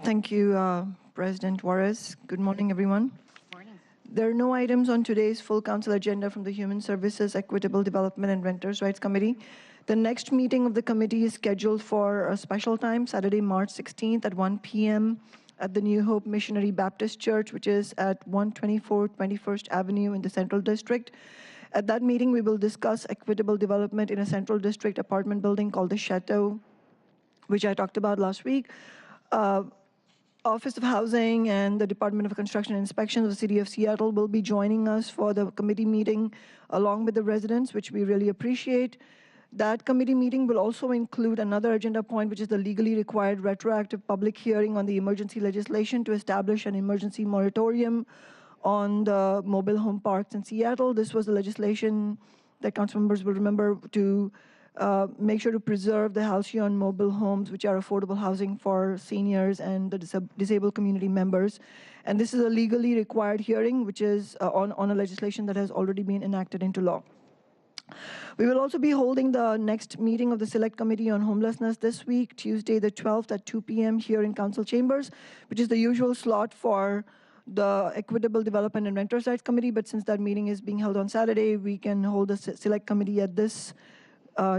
Thank you, President Juarez. Good morning, everyone. Morning. There are no items on today's full council agenda from the Human Services, Equitable Development, and Renters' Rights Committee. The next meeting of the committee is scheduled for a special time, Saturday, March 16th at 1 p.m. at the New Hope Missionary Baptist Church, which is at 124 21st Avenue in the Central District. At that meeting, we will discuss equitable development in a Central District apartment building called the Chateau, which I talked about last week. Office of Housing and the Department of Construction and Inspection of the City of Seattle will be joining us for the committee meeting along with the residents, which we really appreciate. That committee meeting will also include another agenda point, which is the legally required retroactive public hearing on the emergency legislation to establish an emergency moratorium on the mobile home parks in Seattle. This was the legislation that council members will remember to make sure to preserve the halcyon mobile homes, which are affordable housing for seniors and the disabled community members. And this is a legally required hearing, which is on a legislation that has already been enacted into law. We will also be holding the next meeting of the Select Committee on Homelessness this week, Tuesday the 12th at 2 p.m. here in Council Chambers, which is the usual slot for the Equitable Development and Renters' Rights Committee. But since that meeting is being held on Saturday, we can hold the Select Committee at this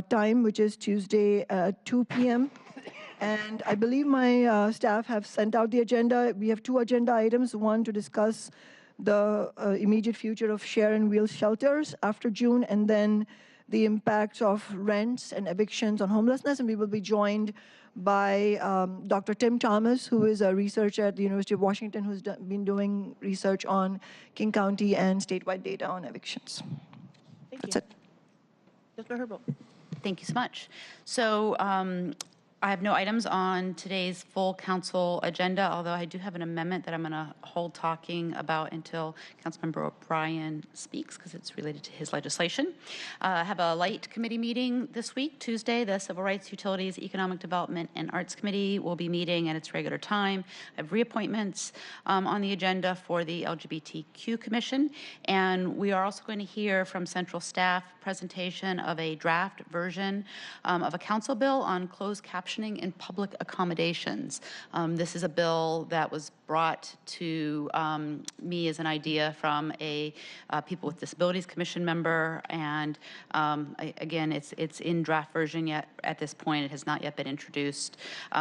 time, which is Tuesday at 2 p.m. And I believe my staff have sent out the agenda. We have 2 agenda items, one to discuss the immediate future of share and wheel shelters after June, and then the impacts of rents and evictions on homelessness. And we will be joined by Dr. Tim Thomas, who is a researcher at the University of Washington, who's been doing research on King County and statewide data on evictions. That's it. Mr. Herbold. Thank you so much. So I have no items on today's full council agenda, although I do have an amendment that I'm going to hold talking about until Councilmember O'Brien speaks, because it's related to his legislation. I have a light committee meeting this week, Tuesday. The Civil Rights, Utilities, Economic Development, and Arts Committee will be meeting at its regular time. I have reappointments on the agenda for the LGBTQ Commission, and we are also going to hear from central staff presentation of a draft version of a council bill on closed captioning in public accommodations. This is a bill that was brought to me as an idea from a People with Disabilities Commission member, and again, it's in draft version yet at this point. It has not yet been introduced.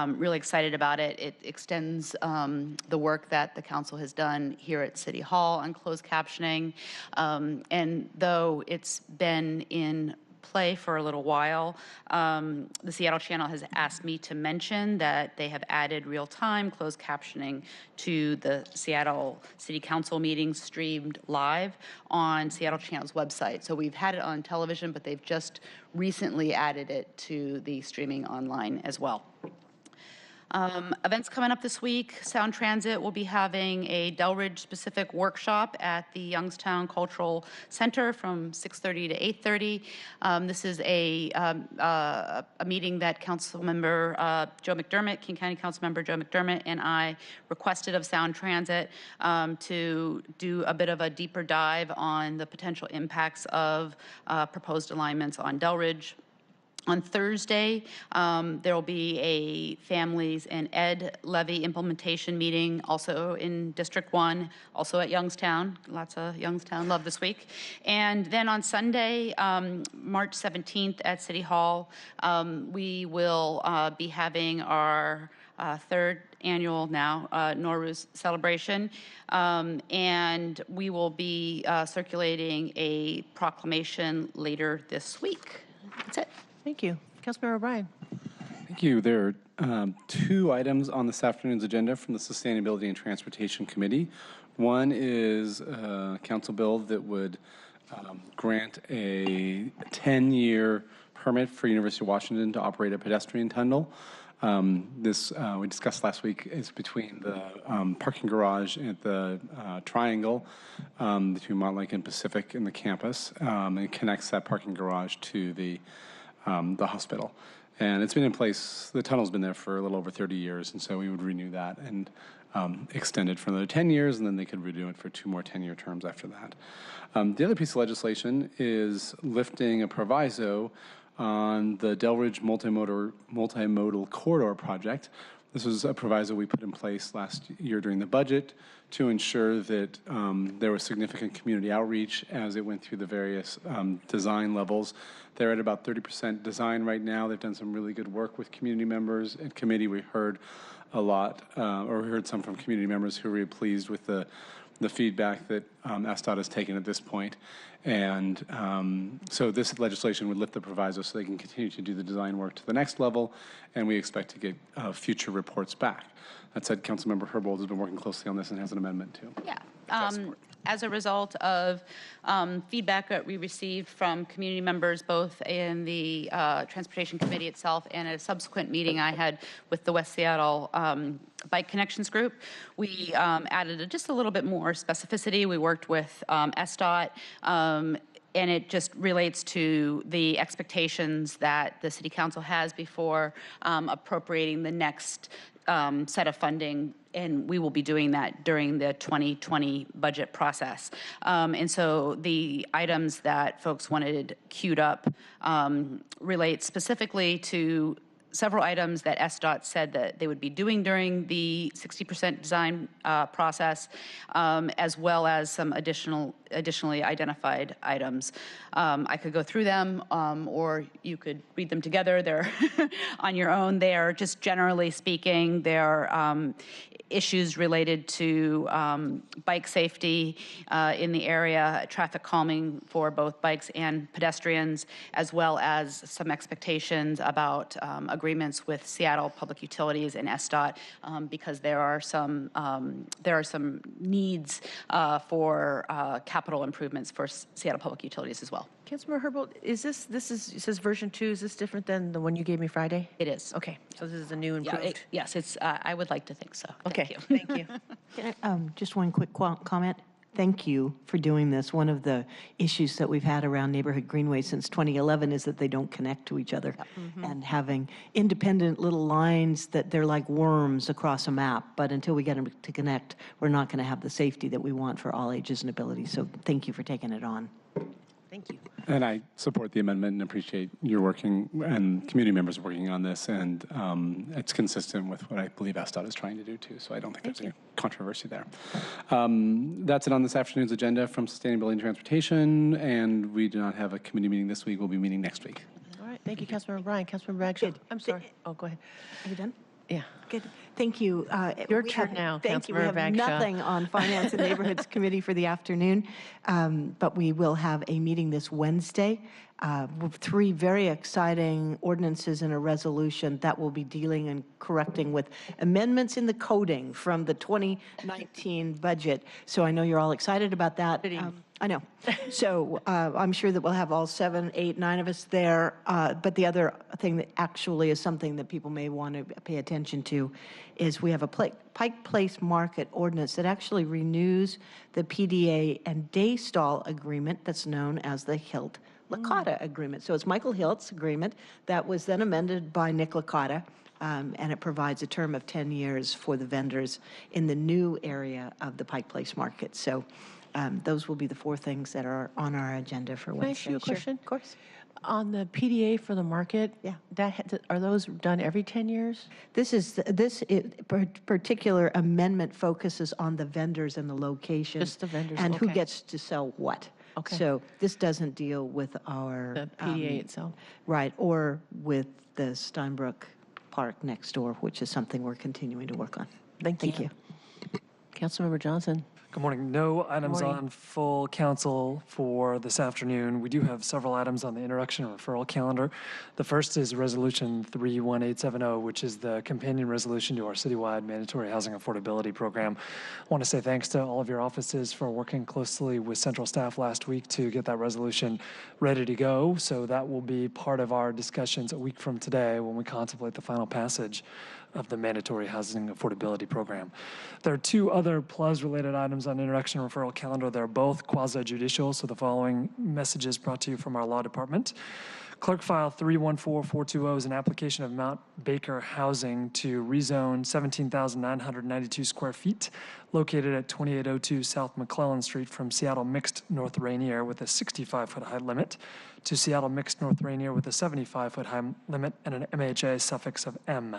Really excited about it. It extends the work that the council has done here at City Hall on closed captioning, and though it's been in play for a little while, the Seattle Channel has asked me to mention that they have added real-time closed captioning to the Seattle City Council meetings streamed live on Seattle Channel's website. So we've had it on television, but they've just recently added it to the streaming online as well. Events coming up this week. Sound Transit will be having a Delridge-specific workshop at the Youngstown Cultural Center from 6:30 to 8:30. This is a meeting that Councilmember Joe McDermott, King County Councilmember Joe McDermott, and I requested of Sound Transit to do a bit of a deeper dive on the potential impacts of proposed alignments on Delridge. On Thursday, there will be a Families and Ed levy implementation meeting, also in District 1, also at Youngstown. Lots of Youngstown love this week. And then on Sunday, March 17th at City Hall, we will be having our third annual now Nowruz celebration, and we will be circulating a proclamation later this week. That's it. Thank you. Councilmember O'Brien. Thank you. There are 2 items on this afternoon's agenda from the Sustainability and Transportation Committee. One is a council bill that would grant a 10-year permit for University of Washington to operate a pedestrian tunnel. This we discussed last week is between the parking garage at the triangle between Montlake and Pacific in the campus. It connects that parking garage to the hospital. And it's been in place, the tunnel's been there for a little over 30 years, and so we would renew that and extend it for another 10 years, and then they could renew it for 2 more 10-year terms after that. The other piece of legislation is lifting a proviso on the Delridge multimodal corridor project. This was a proviso we put in place last year during the budget to ensure that there was significant community outreach as it went through the various design levels. They're at about 30% design right now. They've done some really good work with community members. At committee, we heard a lot, or we heard some from community members who were really pleased with the feedback that SDOT has taken at this point. And so this legislation would lift the proviso so they can continue to do the design work to the next level, and we expect to get future reports back. That said, Councilmember Herbold has been working closely on this and has an amendment too. Yeah. As a result of feedback that we received from community members, both in the Transportation Committee itself and at a subsequent meeting I had with the West Seattle Bike Connections Group, we added just a little bit more specificity. We worked with SDOT, and it just relates to the expectations that the City Council has before appropriating the next set of funding, and we will be doing that during the 2020 budget process. And so the items that folks wanted queued up relate specifically to several items that SDOT said that they would be doing during the 60% design process, as well as some additionally identified items. I could go through them, or you could read them together. They're on your own. They are just generally speaking, they're issues related to bike safety in the area, traffic calming for both bikes and pedestrians, as well as some expectations about agreements with Seattle Public Utilities and SDOT, because there are some needs for capital improvements for Seattle Public Utilities as well. Councilmember Herbold, it says version 2. Is this different than the one you gave me Friday? It is. Okay, so this is a new improved. Yes, it's. I would like to think so. Okay, Thank you. thank you. Just one quick comment. Thank you for doing this. One of the issues that we've had around neighborhood greenways since 2011 is that they don't connect to each other. And having independent little lines that they're like worms across a map, but until we get them to connect, we're not going to have the safety that we want for all ages and abilities. So thank you for taking it on. Thank you. And I support the amendment and appreciate your working and community members working on this. And it's consistent with what I believe SDOT is trying to do too. So I don't think there's any controversy there. That's it on this afternoon's agenda from Sustainability and Transportation. And we do not have a committee meeting this week. We'll be meeting next week. All right. Thank you, Councilmember Bryan. Councilmember Bradshaw. I'm sorry. Oh, go ahead. Are you done? Yeah. Good. Thank you. Your turn now, Thank you. We Councilmember have Bagshaw. nothing on Finance and Neighborhoods Committee for the afternoon, but we will have a meeting this Wednesday with 3 very exciting ordinances and a resolution that will be dealing and correcting with amendments in the coding from the 2019 budget. So I know you're all excited about that. I know. So I'm sure that we'll have all 7, 8, 9 of us there. But the other thing that actually is something that people may want to pay attention to is we have a Pike Place Market ordinance that actually renews the PDA and day stall agreement that's known as the Hilt Licata agreement. So it's Michael Hilt's agreement that was then amended by Nick Licata, and it provides a term of 10 years for the vendors in the new area of the Pike Place Market. So those will be the 4 things that are on our agenda for Wednesday. Can I ask you a question? Of course. On the PDA for the market, Yeah. Are those done every 10 years? Particular amendment focuses on the vendors and the locations. Just the vendors, And who okay. gets to sell what. Okay. So this doesn't deal with our. The PDA itself? Right, or with the Steinbrook Park next door, which is something we're continuing to work on. Thank you. Councilmember Johnson. Good morning. No items morning. on full council for this afternoon. We do have several items on the introduction and referral calendar. The first is Resolution 31870, which is the companion resolution to our citywide mandatory housing affordability program. I want to say thanks to all of your offices for working closely with central staff last week to get that resolution ready to go. So that will be part of our discussions a week from today when we contemplate the final passage of the mandatory housing affordability program. There are two other PLUS-related items on introduction and referral calendar. They're both quasi-judicial, so the following messages brought to you from our law department. Clerk File 314420 is an application of Mount Baker Housing to rezone 17,992 square feet located at 2802 South McClellan Street from Seattle Mixed North Rainier with a 65-foot height limit to Seattle Mixed North Rainier with a 75-foot height limit and an MHA suffix of M.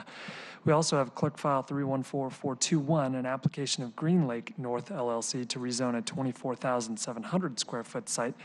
We also have Clerk File 314421, an application of Green Lake North LLC to rezone a 24,700 square foot site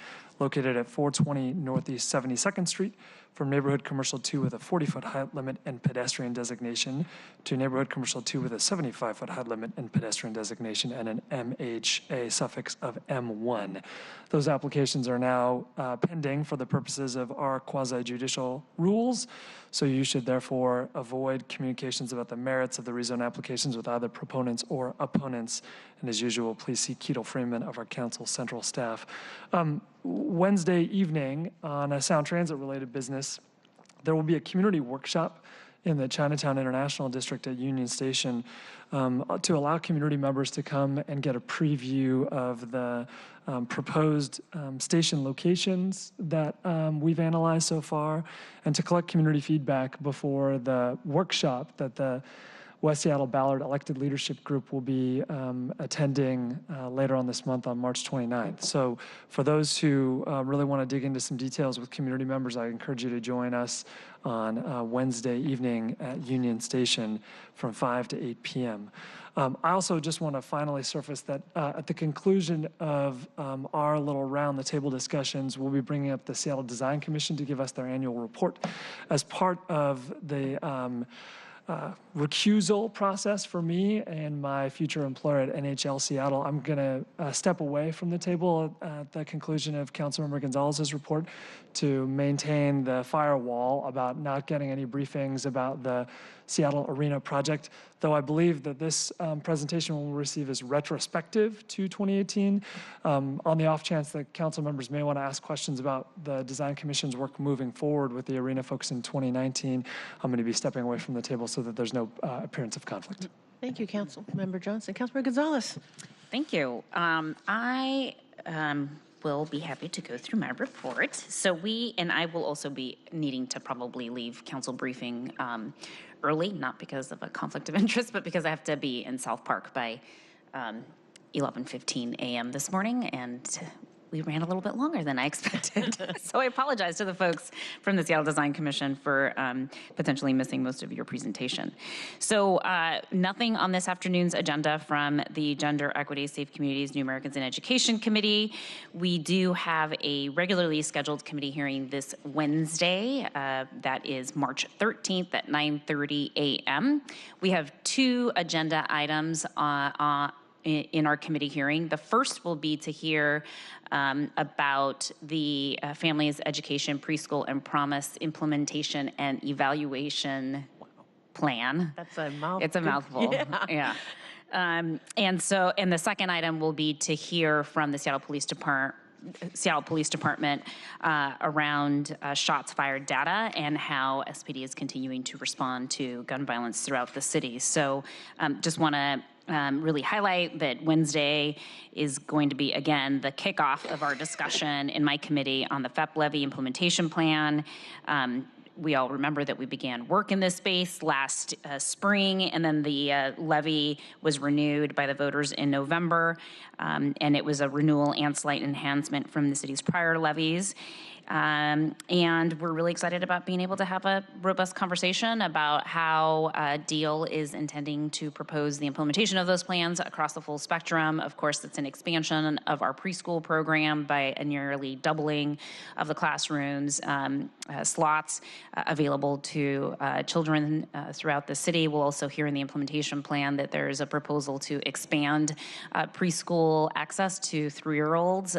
located at 420 Northeast 72nd Street from Neighborhood Commercial 2 with a 40-foot height limit and pedestrian designation to Neighborhood Commercial 2 with a 75-foot height limit and pedestrian designation and an MHA suffix of M1. Those applications are now pending for the purposes of our quasi-judicial rules, so you should therefore avoid communications about the merits of the rezone applications with either proponents or opponents. And as usual, please see Ketel Freeman of our council central staff. Wednesday evening on a Sound Transit related business, there will be a community workshop in the Chinatown International District at Union Station to allow community members to come and get a preview of the proposed station locations that we've analyzed so far and to collect community feedback before the workshop that the West Seattle Ballard Elected Leadership Group will be attending later on this month on March 29th. So for those who really want to dig into some details with community members, I encourage you to join us on Wednesday evening at Union Station from 5 to 8 p.m. I also just want to finally surface that at the conclusion of our little round the table discussions, we'll be bringing up the Seattle Design Commission to give us their annual report. As part of the recusal process for me and my future employer at NHL Seattle, I'm going to step away from the table at the conclusion of Councilmember Gonzalez's report to maintain the firewall about not getting any briefings about the Seattle Arena project, though I believe that this presentation we'll receive is retrospective to 2018. On the off chance that council members may want to ask questions about the Design Commission's work moving forward with the Arena folks in 2019, I'm going to be stepping away from the table so that there's no appearance of conflict. Thank you, Councilmember Johnson. Councilmember Gonzalez. Thank you. I will be happy to go through my report. So I will also be needing to probably leave council briefing early, not because of a conflict of interest, but because I have to be in South Park by 11:15 a.m. this morning, and we ran a little bit longer than I expected. So I apologize to the folks from the Seattle Design Commission for potentially missing most of your presentation. So nothing on this afternoon's agenda from the Gender, Equity, Safe Communities, New Americans in Education Committee. We do have a regularly scheduled committee hearing this Wednesday. That is March 13th at 9:30 a.m. We have two agenda items in our committee hearing. The first will be to hear about the Families Education Preschool and Promise Implementation and Evaluation Plan. That's a mouthful. It's a mouthful. Yeah. And the second item will be to hear from the Seattle Police Department around shots fired data and how SPD is continuing to respond to gun violence throughout the city. So just want to really highlight that Wednesday is going to be, again, the kickoff of our discussion in my committee on the FEP levy implementation plan. We all remember that we began work in this space last spring, and then the levy was renewed by the voters in November, and it was a renewal and slight enhancement from the city's prior levies. And we're really excited about being able to have a robust conversation about how Deal is intending to propose the implementation of those plans across the full spectrum. Of course, it's an expansion of our preschool program by a nearly doubling of the classrooms slots available to children throughout the city. We'll also hear in the implementation plan that there is a proposal to expand preschool access to 3-year-olds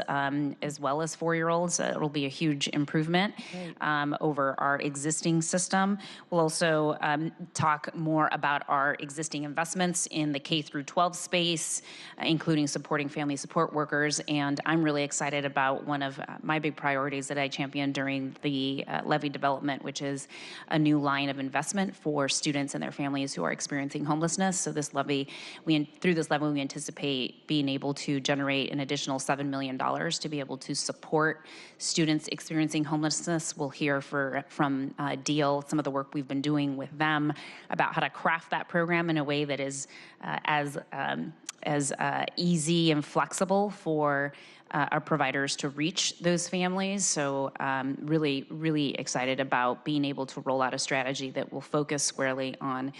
as well as 4-year-olds. It'll be a huge improvement over our existing system. We'll also talk more about our existing investments in the K through 12 space, including supporting family support workers. And I'm really excited about one of my big priorities that I championed during the levy development, which is a new line of investment for students and their families who are experiencing homelessness. So this levy, through this levy, we anticipate being able to generate an additional $7 million to be able to support students experiencing homelessness. We'll hear from Deal some of the work we've been doing with them about how to craft that program in a way that is as easy and flexible for our providers to reach those families. So really, really excited about being able to roll out a strategy that will focus squarely on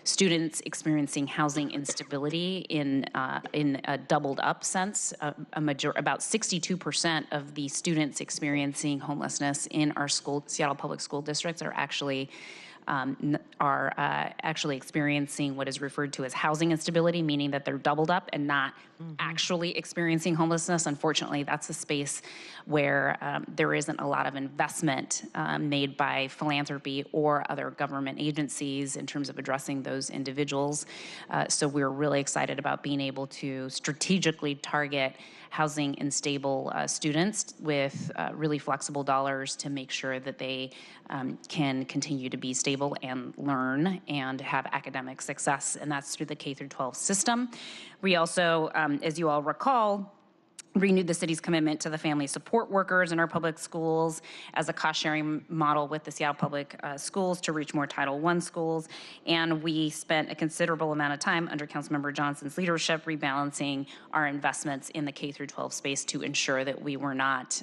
students experiencing housing instability in a doubled up sense. About 62% of the students experiencing homelessness in our Seattle Public School districts are actually experiencing what is referred to as housing instability, meaning that they're doubled up and not actually experiencing homelessness. Unfortunately, that's a space where there isn't a lot of investment made by philanthropy or other government agencies in terms of addressing those individuals. So we're really excited about being able to strategically target housing unstable students with really flexible dollars to make sure that they can continue to be stable and learn and have academic success, and that's through the K through 12 system. We also, as you all recall, renewed the city's commitment to the family support workers in our public schools as a cost-sharing model with the Seattle Public Schools to reach more Title I schools. And we spent a considerable amount of time under Councilmember Johnson's leadership rebalancing our investments in the K through 12 space to ensure that we were not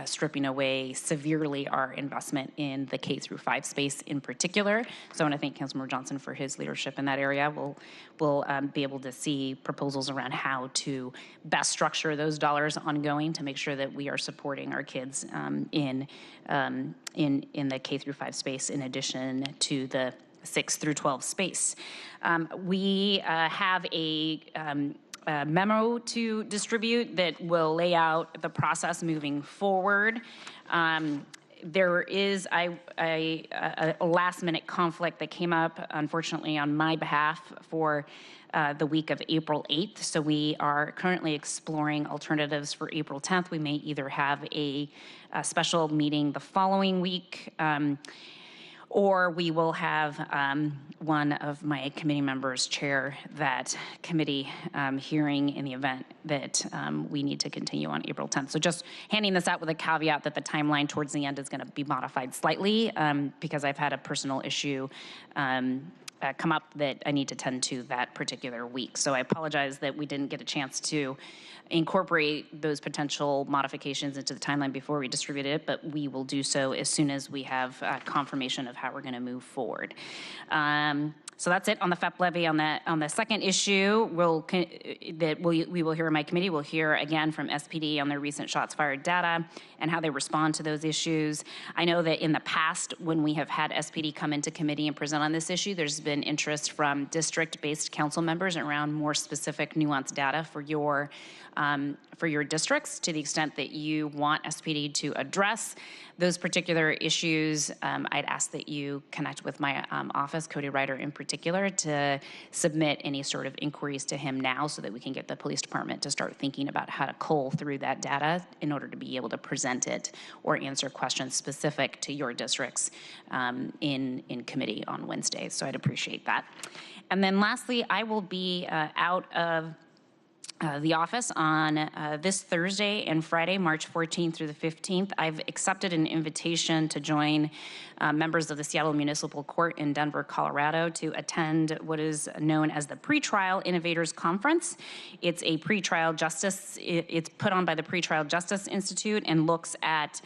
stripping away severely our investment in the K through 5 space in particular. So I want to thank Councilmember Johnson for his leadership in that area. We'll be able to see proposals around how to best structure those dollars ongoing to make sure that we are supporting our kids in the K through 5 space in addition to the 6 through 12 space. We have a memo to distribute that will lay out the process moving forward. There is a last-minute conflict that came up, unfortunately, on my behalf for the week of April 8th. So we are currently exploring alternatives for April 10th. We may either have a special meeting the following week, or we will have one of my committee members chair that committee hearing in the event that we need to continue on April 10th. So just handing this out with a caveat that the timeline towards the end is going to be modified slightly because I've had a personal issue come up that I need to tend to that particular week. So I apologize that we didn't get a chance to incorporate those potential modifications into the timeline before we distribute it, but we will do so as soon as we have confirmation of how we're going to move forward. So that's it on the FEP levy. On the second issue, we will hear in my committee. We'll hear again from SPD on their recent shots fired data and how they respond to those issues. I know that in the past, when we have had SPD come into committee and present on this issue, there's been interest from district-based council members around more specific, nuanced data for your districts. To the extent that you want SPD to address those particular issues, I'd ask that you connect with my office, Cody Ryder in particular, to submit any sort of inquiries to him now so that we can get the police department to start thinking about how to cull through that data in order to be able to present it or answer questions specific to your districts in committee on Wednesday. So I'd appreciate that. And then lastly, I will be out of the office on this Thursday and Friday, March 14th through the 15th. I've accepted an invitation to join members of the Seattle Municipal Court in Denver, Colorado, to attend what is known as the Pretrial Innovators Conference. It's a pretrial justice, it's put on by the Pretrial Justice Institute and looks at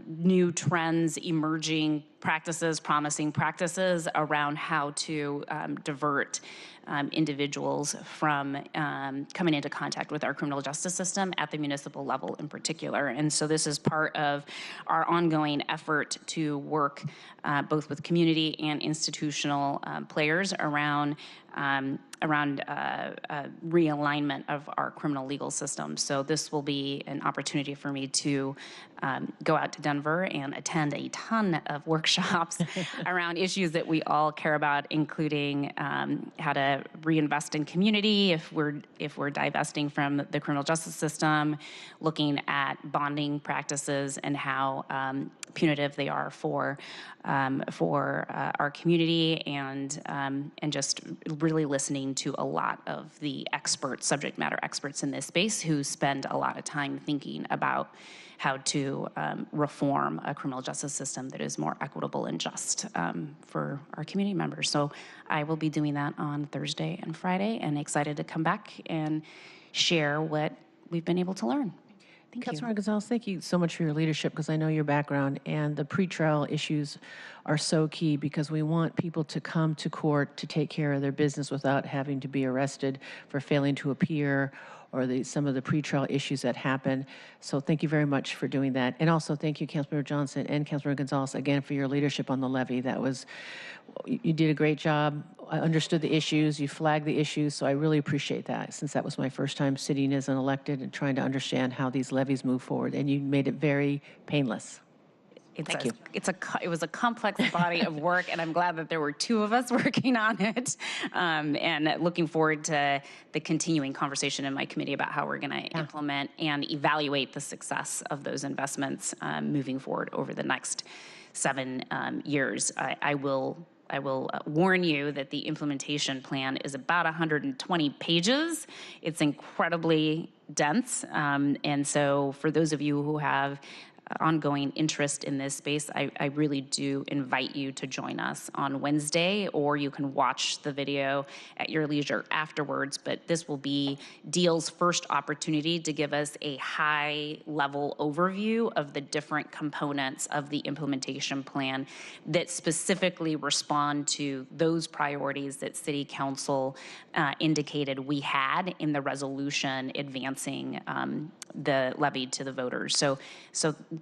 new trends, emerging practices, promising practices around how to divert individuals from coming into contact with our criminal justice system at the municipal level in particular. And so this is part of our ongoing effort to work both with community and institutional players around realignment of our criminal legal system. So this will be an opportunity for me to go out to Denver and attend a ton of workshops around issues that we all care about, including how to reinvest in community if we're divesting from the criminal justice system, looking at bonding practices and how punitive they are for our community, and just really listening to a lot of the experts, subject matter experts in this space, who spend a lot of time thinking about how to reform a criminal justice system that is more equitable and just for our community members. So I will be doing that on Thursday and Friday, and excited to come back and share what we've been able to learn. Thank you. Councilmember Gonzalez, thank you so much for your leadership, because I know your background, and the pretrial issues are so key, because we want people to come to court to take care of their business without having to be arrested for failing to appear, or some of the pretrial issues that happen. So thank you very much for doing that. And also thank you, Councilmember Johnson and Councilmember Gonzalez, again, for your leadership on the levy. You did a great job. I understood the issues, you flagged the issues, so I really appreciate that, since that was my first time sitting as an elected and trying to understand how these levies move forward, and you made it very painless. Thank you. It was a complex body of work, and I'm glad that there were two of us working on it, and looking forward to the continuing conversation in my committee about how we're going to implement and evaluate the success of those investments moving forward over the next 7 years. I will warn you that the implementation plan is about 120 pages. It's incredibly dense, and so for those of you who have ongoing interest in this space, I really do invite you to join us on Wednesday, or you can watch the video at your leisure afterwards. But this will be Deal's first opportunity to give us a high-level overview of the different components of the implementation plan that specifically respond to those priorities that City Council indicated we had in the resolution advancing the levy to the voters. So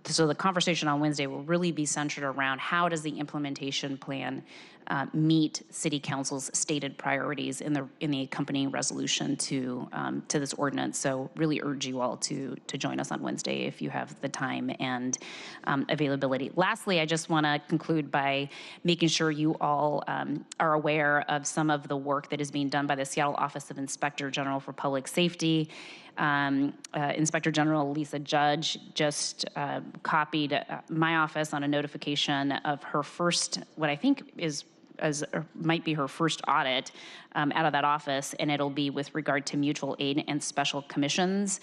the conversation on Wednesday will really be centered around how does the implementation plan meet City Council's stated priorities in the accompanying resolution to this ordinance. So really urge you all to join us on Wednesday if you have the time and availability. Lastly, I just want to conclude by making sure you all are aware of some of the work that is being done by the Seattle Office of Inspector General for Public Safety. Inspector General Lisa Judge just copied my office on a notification of her first, what I think might be her first audit out of that office, and it'll be with regard to mutual aid and special commissions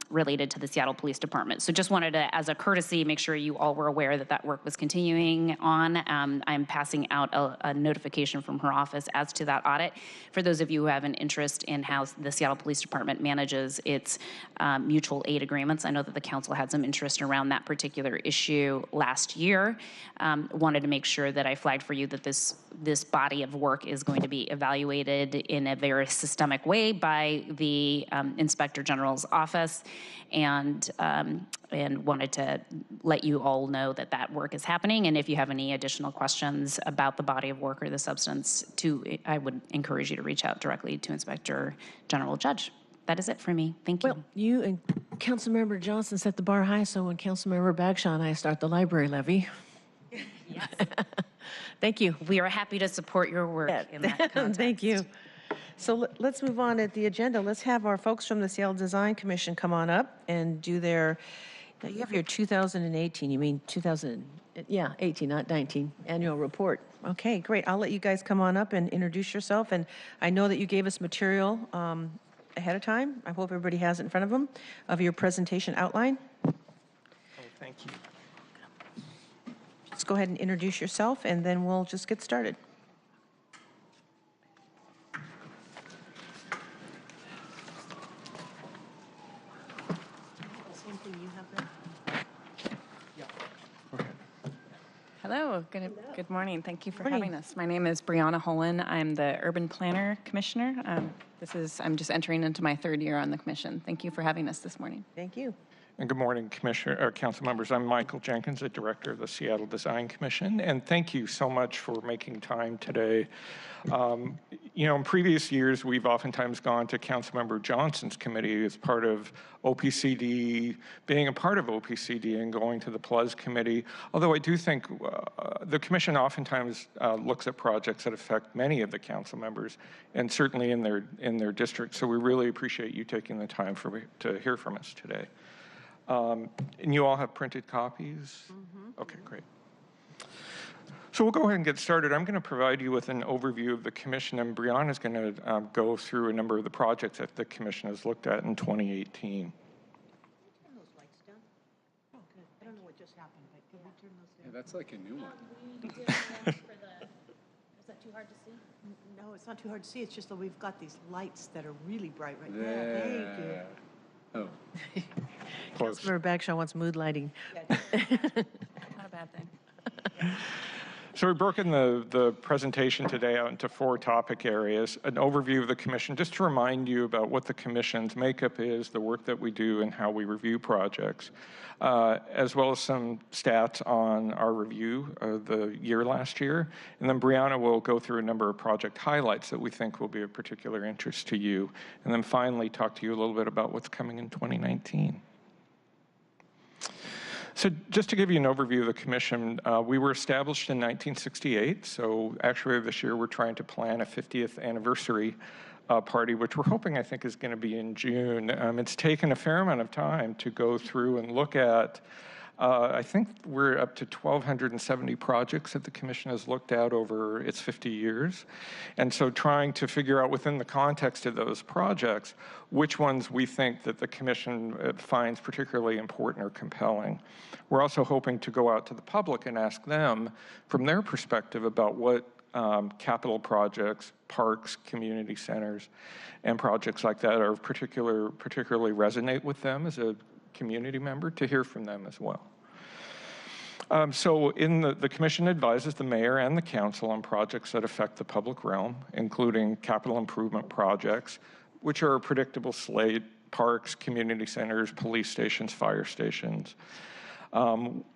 related to the Seattle Police Department. So just wanted to, as a courtesy, make sure you all were aware that that work was continuing on. I'm passing out a notification from her office as to that audit. For those of you who have an interest in how the Seattle Police Department manages its mutual aid agreements, I know that the council had some interest around that particular issue last year. Wanted to make sure that I flagged for you that this body of work is going to be evaluated in a very systemic way by the Inspector General's office, and wanted to let you all know that that work is happening. And if you have any additional questions about the body of work or the substance, I would encourage you to reach out directly to Inspector General Judge. That is it for me. Thank you. Well, you and Councilmember Johnson set the bar high, so when Councilmember Bagshaw and I start the library levy. Yes. Thank you. We are happy to support your work in that context. Thank you. So let's move on at the agenda. Let's have our folks from the Seattle Design Commission come on up and do you have your 2018, you mean 2000, Yeah, 18, not 19, annual report. Okay, great. I'll let you guys come on up and introduce yourself. And I know that you gave us material ahead of time. I hope everybody has it in front of them of your presentation outline. Oh, thank you. Just go ahead and introduce yourself, and then we'll just get started. Hello, good morning. Thank you for having us. My name is Brianna Holland. I'm the Urban Planner Commissioner. I'm just entering into my third year on the commission. Thank you for having us this morning. Thank you. And good morning, council members. I'm Michael Jenkins, the director of the Seattle Design Commission, and thank you so much for making time today. In previous years, we've oftentimes gone to Councilmember Johnson's committee as part of OPCD, being a part of OPCD and going to the PLUS committee. Although I do think the commission oftentimes looks at projects that affect many of the council members, and certainly in their districts. So we really appreciate you taking the time to hear from us today. And you all have printed copies? Mm-hmm. Okay, great. So we'll go ahead and get started. I'm going to provide you with an overview of the commission, and Brianna is going to go through a number of the projects that the commission has looked at in 2018. Yeah, that's like a new one. Is that too hard to see? No, it's not too hard to see. It's just that we've got these lights that are really bright right now. Thank you. Oh. Councilmember Bagshaw wants mood lighting. Not a bad thing. So we've broken the presentation today out into 4 topic areas, an overview of the commission, just to remind you about what the commission's makeup is, the work that we do, and how we review projects, as well as some stats on our review of the year last year. And then Brianna will go through a number of project highlights that we think will be of particular interest to you. And then finally talk to you a little bit about what's coming in 2019. So just to give you an overview of the commission, we were established in 1968. So actually this year we're trying to plan a 50th anniversary party, which we're hoping, I think, is going to be in June. It's taken a fair amount of time to go through and look at, I think we're up to 1,270 projects that the commission has looked at over its 50 years. And so trying to figure out within the context of those projects, which ones we think that the commission finds particularly important or compelling. We're also hoping to go out to the public and ask them, from their perspective, about what capital projects, parks, community centers, and projects like that are particularly resonate with them as a community member, to hear from them as well. So the commission advises the mayor and the council on projects that affect the public realm, including capital improvement projects, which are a predictable slate: parks, community centers, police stations, fire stations.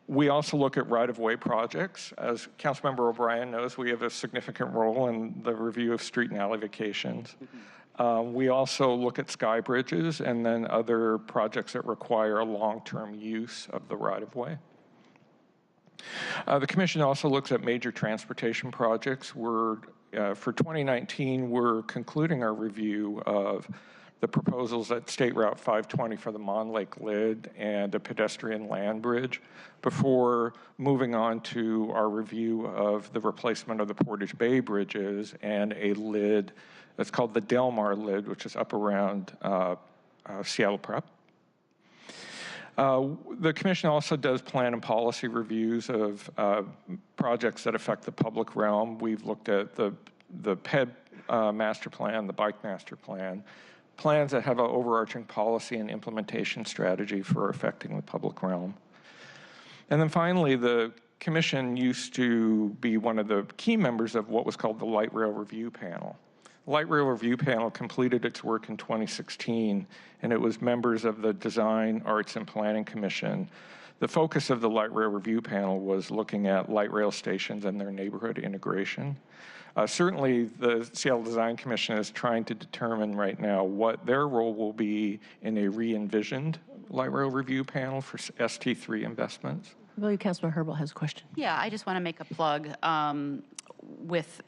We also look at right-of-way projects. As Councilmember O'Brien knows, we have a significant role in the review of street and alley vacations. We also look at sky bridges and then other projects that require a long-term use of the right-of-way. The commission also looks at major transportation projects. For 2019, we're concluding our review of the proposals at State Route 520 for the Mon Lake Lid and a pedestrian land bridge before moving on to our review of the replacement of the Portage Bay bridges and a lid that's called the Delmar lid, which is up around Seattle Prep. The commission also does plan and policy reviews of projects that affect the public realm. We've looked at the PED master plan, the bike master plan, plans that have an overarching policy and implementation strategy for affecting the public realm. And then finally, the commission used to be one of the key members of what was called the Light Rail Review Panel. The Light Rail Review Panel completed its work in 2016, and it was members of the Design, Arts, and Planning Commission. The focus of the Light Rail Review Panel was looking at light rail stations and their neighborhood integration. Certainly, the Seattle Design Commission is trying to determine right now what their role will be in a re-envisioned Light Rail Review Panel for ST3 investments. I believe Councilor Herbal has a question. Yeah, I just want to make a plug with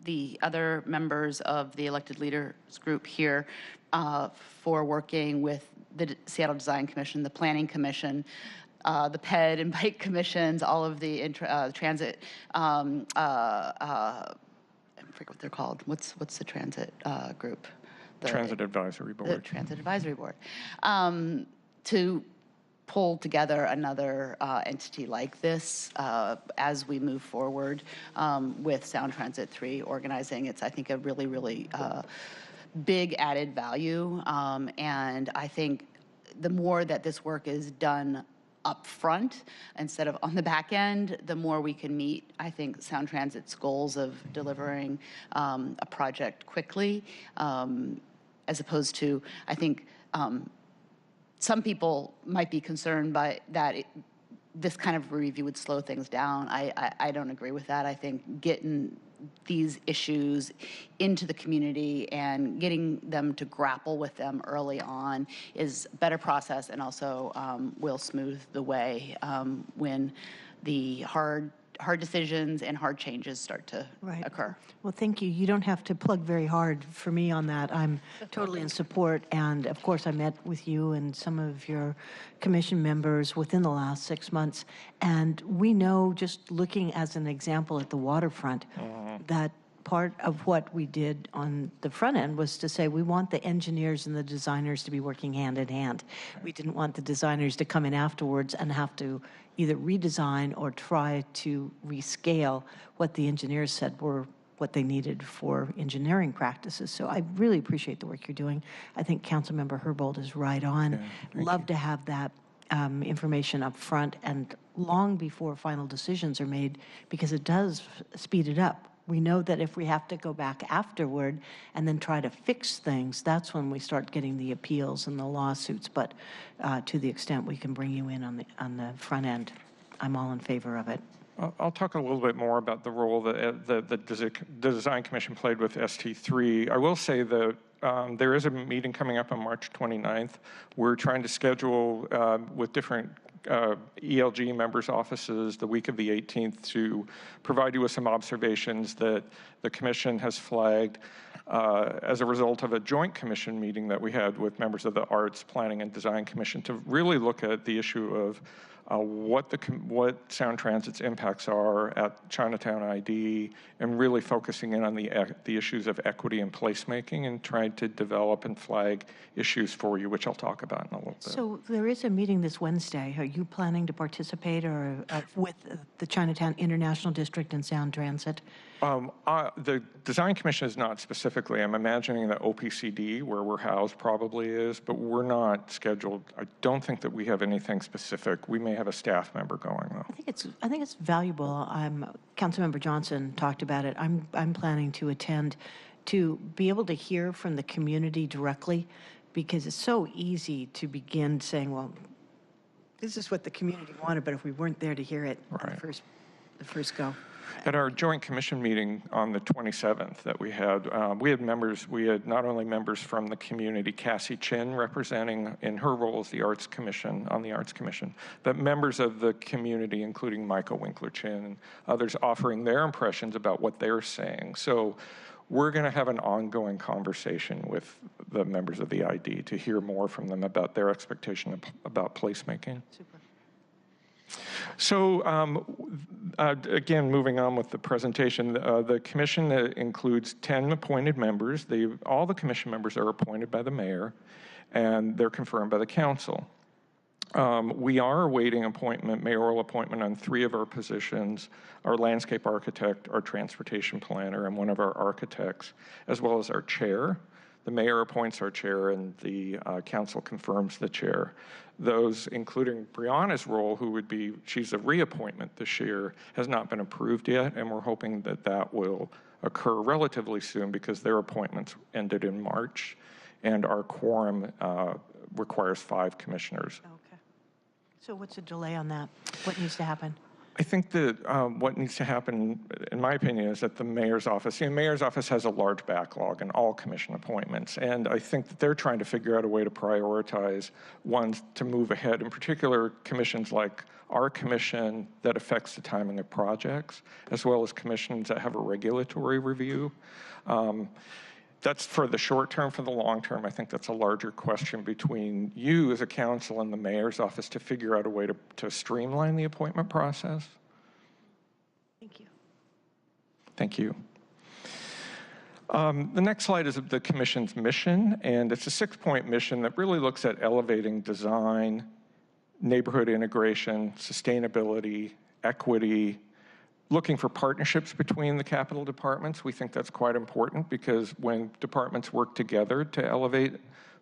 the other members of the elected leaders group here for working with the Seattle Design Commission, the Planning Commission, the PED and bike commissions, all of the transit, I forget what they're called. What's the transit group? Transit Advisory Board. The Transit Advisory Board. To pull together another entity like this as we move forward with Sound Transit 3 organizing. It's, I think, a really, really big added value. And I think the more that this work is done up front instead of on the back end, the more we can meet, I think, Sound Transit's goals of delivering a project quickly, as opposed to, I think, some people might be concerned by that this kind of review would slow things down. I don't agree with that. I think getting these issues into the community and getting them to grapple with them early on is a better process, and also will smooth the way when the hard decisions and hard changes start to occur. Well, thank you. You don't have to plug very hard for me on that. I'm totally in support. And of course, I met with you and some of your commission members within the last 6 months. And we know, just looking as an example at the waterfront, that part of what we did on the front end was to say we want the engineers and the designers to be working hand in hand. We didn't want the designers to come in afterwards and have to either redesign or try to rescale what the engineers said were what they needed for engineering practices. So I really appreciate the work you're doing. I think Councilmember Herbold is right on. Love to have that information up front and long before final decisions are made, because it does speed it up. We know that if we have to go back afterward and then try to fix things, that's when we start getting the appeals and the lawsuits. But to the extent we can bring you in on the front end, I'm all in favor of it. I'll talk a little bit more about the role that the Design Commission played with ST3. I will say that there is a meeting coming up on March 29th. We're trying to schedule with different ELG members' offices the week of the 18th to provide you with some observations that the commission has flagged as a result of a joint commission meeting that we had with members of the Arts, Planning, and Design Commission to really look at the issue of what Sound Transit's impacts are at Chinatown ID, and really focusing in on the issues of equity and placemaking, and trying to develop and flag issues for you, which I'll talk about in a little bit. So there is a meeting this Wednesday. Are you planning to participate or with the Chinatown International District and Sound Transit? The Design Commission is not specifically. I'm imagining that OPCD, where we're housed, probably is, but we're not scheduled. I don't think that we have anything specific. We may have a staff member going, though. I think it's valuable. Councilmember Johnson talked about it. I'm planning to attend to be able to hear from the community directly, because it's so easy to begin saying, well, this is what the community wanted, but if we weren't there to hear it the first go. At our joint commission meeting on the 27th that we had members, we had not only members from the community, Cassie Chin representing in her role as the Arts Commission, on the Arts Commission, but members of the community, including Michael Winkler-Chin and others, offering their impressions about what they're saying. So we're going to have an ongoing conversation with the members of the ID to hear more from them about their expectation about placemaking. Super. So again, moving on with the presentation, the commission includes 10 appointed members. All the commission members are appointed by the mayor, and they're confirmed by the council. We are awaiting mayoral appointment on 3 of our positions: our landscape architect, our transportation planner, and one of our architects, as well as our chair. The mayor appoints our chair, and the council confirms the chair. Those, including Brianna's role, she's a reappointment this year, has not been approved yet, and we're hoping that will occur relatively soon, because their appointments ended in March, and our quorum requires 5 commissioners. Okay. So what's the delay on that? What needs to happen? I think that what needs to happen, in my opinion, is that the mayor's office has a large backlog in all commission appointments, and I think that they're trying to figure out a way to prioritize ones to move ahead, in particular commissions like our commission that affects the timing of projects, as well as commissions that have a regulatory review. that's for the short term. For the long term, I think that's a larger question between you as a council and the mayor's office to figure out a way to streamline the appointment process. Thank you. Thank you. The next slide is the commission's mission, and it's a 6-point mission that really looks at elevating design, neighborhood integration, sustainability, equity, looking for partnerships between the capital departments. We think that's quite important because when departments work together to elevate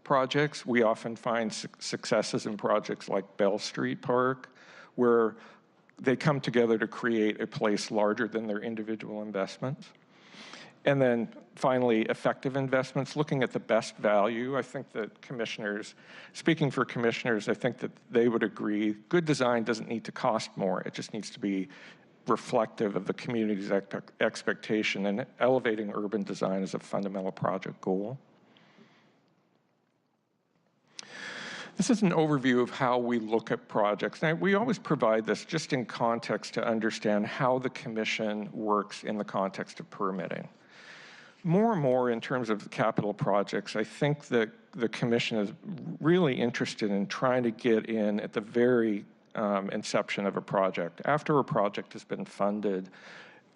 projects, we often find successes in projects like Bell Street Park, where they come together to create a place larger than their individual investments. And then finally, effective investments, looking at the best value. I think that commissioners, speaking for commissioners, I think that they would agree, good design doesn't need to cost more. It just needs to be reflective of the community's expectation, and elevating urban design is a fundamental project goal. This is an overview of how we look at projects. Now, we always provide this just in context to understand how the commission works in the context of permitting. More and more in terms of capital projects, I think that the commission is really interested in trying to get in at the very inception of a project. After a project has been funded,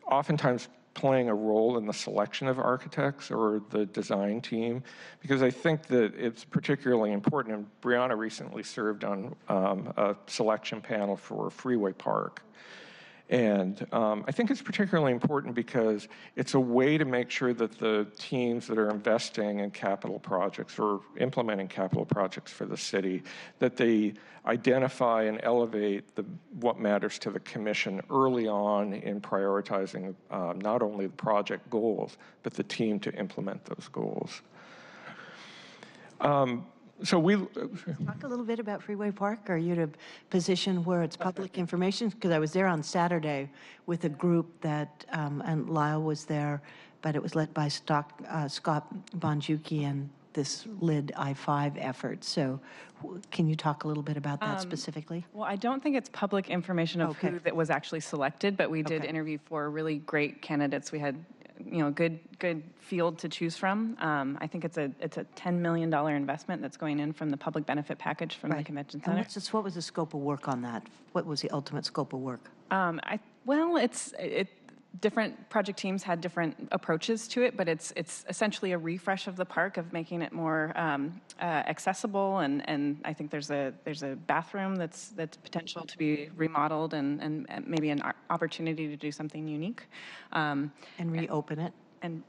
oftentimes playing a role in the selection of architects or the design team, because I think that it's particularly important. And Brianna recently served on a selection panel for Freeway Park. And I think it's particularly important because it's a way to make sure that the teams that are investing in capital projects or implementing capital projects for the city, that they identify and elevate what matters to the commission early on in prioritizing not only the project goals, but the team to implement those goals. So talk a little bit about Freeway Park. Are you at a position where it's public information? Because I was there on Saturday with a group that, and Lyle was there, but it was led by Scott Bonjuki and this LID I-5 effort. So can you talk a little bit about that specifically? Well, I don't think it's public information of who that was actually selected, but we did interview 4 really great candidates. We had good field to choose from. I think it's a $10 million investment that's going in from the public benefit package from the convention center. And what was the scope of work on that? What was the ultimate scope of work? Different project teams had different approaches to it, but it's essentially a refresh of the park, of making it more accessible, and I think there's a bathroom that's potential to be remodeled, and maybe an opportunity to do something unique. And reopen it. And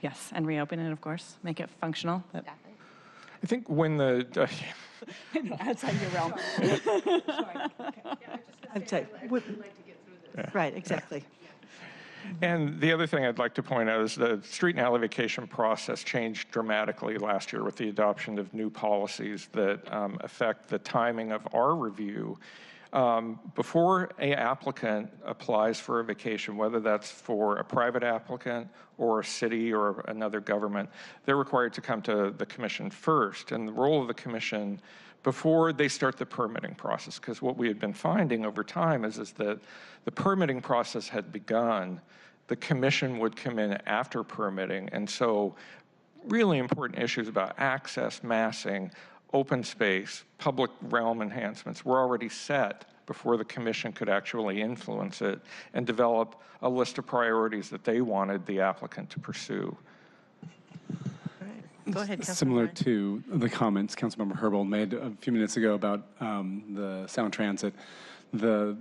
yes, and reopen it, of course, make it functional. Exactly. I think when the outside your realm. Right, exactly. And the other thing I'd like to point out is the street and alley vacation process changed dramatically last year with the adoption of new policies that affect the timing of our review. Before an applicant applies for a vacation, whether that's for a private applicant or a city or another government, they're required to come to the commission first. And the role of the commission before they start the permitting process, because what we had been finding over time is that the permitting process had begun, the commission would come in after permitting, and so really important issues about access, massing, open space, public realm enhancements were already set before the commission could actually influence it and develop a list of priorities that they wanted the applicant to pursue. Go ahead, Similar to the comments Councilmember Herbold made a few minutes ago about the Sound Transit,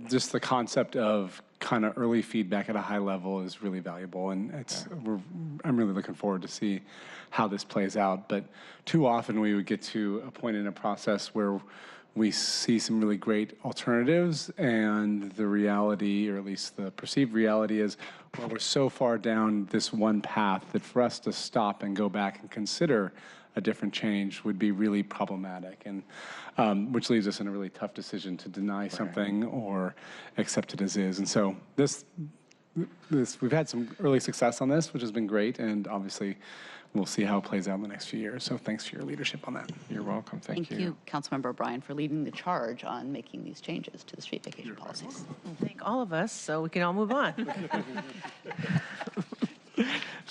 just the concept of kind of early feedback at a high level is really valuable, and I'm really looking forward to see how this plays out. But too often we would get to a point in a process where we see some really great alternatives, and the reality, or at least the perceived reality, is, well, we're so far down this one path that for us to stop and go back and consider a different change would be really problematic, and which leaves us in a really tough decision to deny something or accept it as is. And so we've had some early success on this, which has been great, and obviously we'll see how it plays out in the next few years. So thanks for your leadership on that. You're welcome. Thank you. Thank you, Councilmember O'Brien, for leading the charge on making these changes to the street vacation policies. Thank all of us, so we can all move on.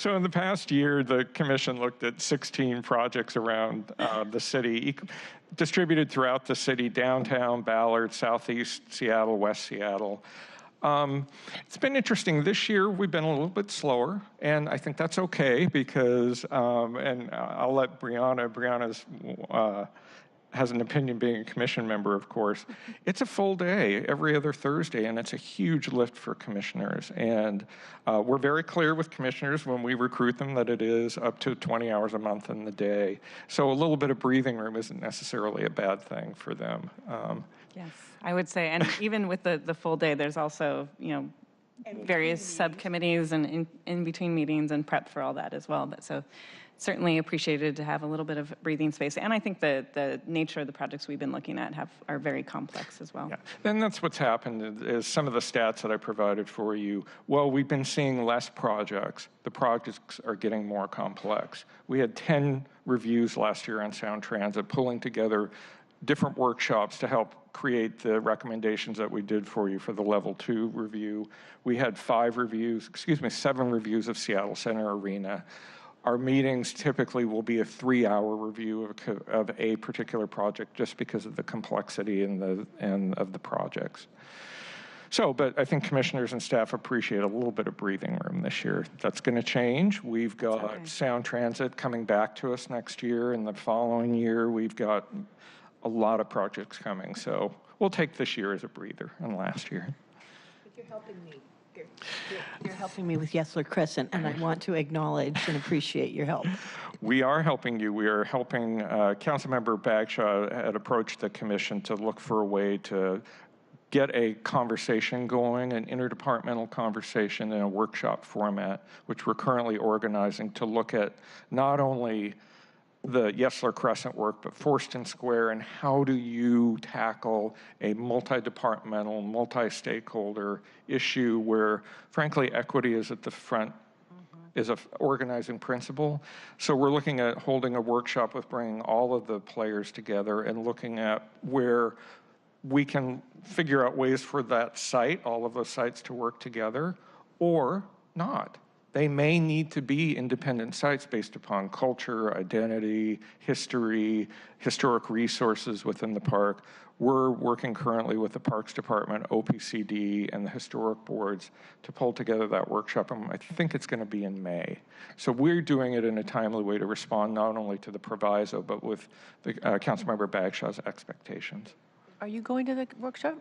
So in the past year, the commission looked at 16 projects around the city, distributed throughout the city, downtown, Ballard, southeast Seattle, west Seattle. It's been interesting. This year, we've been a little bit slower, and I think that's okay because, and I'll let Brianna's has an opinion being a commission member, of course. It's a full day every other Thursday, and it's a huge lift for commissioners. And we're very clear with commissioners when we recruit them that it is up to 20 hours a month in the day. So a little bit of breathing room isn't necessarily a bad thing for them. Yes, I would say, and even with the full day, there's also, various subcommittees and in between meetings and prep for all that as well. But so certainly appreciated to have a little bit of breathing space. And I think the nature of the projects we've been looking at are very complex as well. Yeah. And that's what's happened is some of the stats that I provided for you. Well, we've been seeing less projects. The projects are getting more complex. We had 10 reviews last year on Sound Transit, pulling together different workshops to help create the recommendations that we did for you for the level 2 review. We had 7 reviews of Seattle Center Arena. Our meetings typically will be a 3-hour review of a particular project just because of the complexity and of the projects. So, but I think commissioners and staff appreciate a little bit of breathing room this year. That's going to change. We've got Sound Transit coming back to us next year, and the following year we've got a lot of projects coming. So we'll take this year as a breather and last year. But you're helping me. You're helping me with Yesler Crescent, and I want to acknowledge and appreciate your help. We are helping you. We are helping. Councilmember Bagshaw had approached the commission to look for a way to get a conversation going, an interdepartmental conversation in a workshop format, which we're currently organizing to look at not only the Yesler Crescent work, but Forston Square, and how do you tackle a multi-departmental, multi-stakeholder issue where, frankly, equity is at the front, is an organizing principle. So we're looking at holding a workshop with bringing all of the players together and looking at where we can figure out ways for that site, all of those sites, to work together, or not. They may need to be independent sites based upon culture, identity, history, historic resources within the park. We're working currently with the Parks Department, OPCD, and the historic boards to pull together that workshop, and I think it's going to be in May. So we're doing it in a timely way to respond not only to the proviso, but with the Councilmember Bagshaw's expectations. Are you going to the workshop?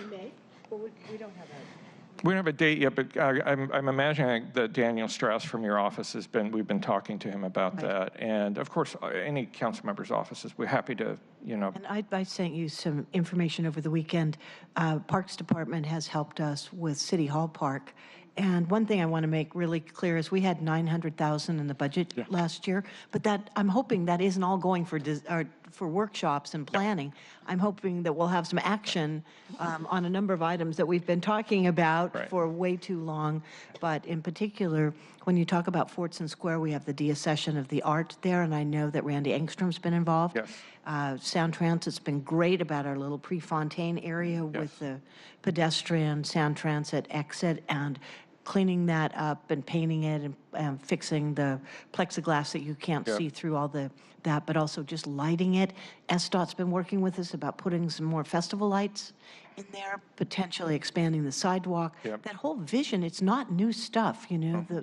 In May? Well, we don't have a... We don't have a date yet, but I'm imagining that Daniel Strauss from your office we've been talking to him about that. And of course, any council member's offices, we're happy to, And I sent you some information over the weekend. Parks Department has helped us with City Hall Park. And one thing I want to make really clear is we had $900,000 in the budget last year, but that I'm hoping that isn't all going for workshops and planning. I'm hoping that we'll have some action on a number of items that we've been talking about for way too long. But in particular, when you talk about Forston Square, we have the deaccession of the art there, and I know that Randy Engstrom's been involved. Yes. Sound Transit's been great about our little Prefontaine area with the pedestrian Sound Transit exit, and cleaning that up and painting it and fixing the plexiglass that you can't see through all that, but also just lighting it. SDOT's been working with us about putting some more festival lights in there, potentially expanding the sidewalk. That whole vision, it's not new stuff,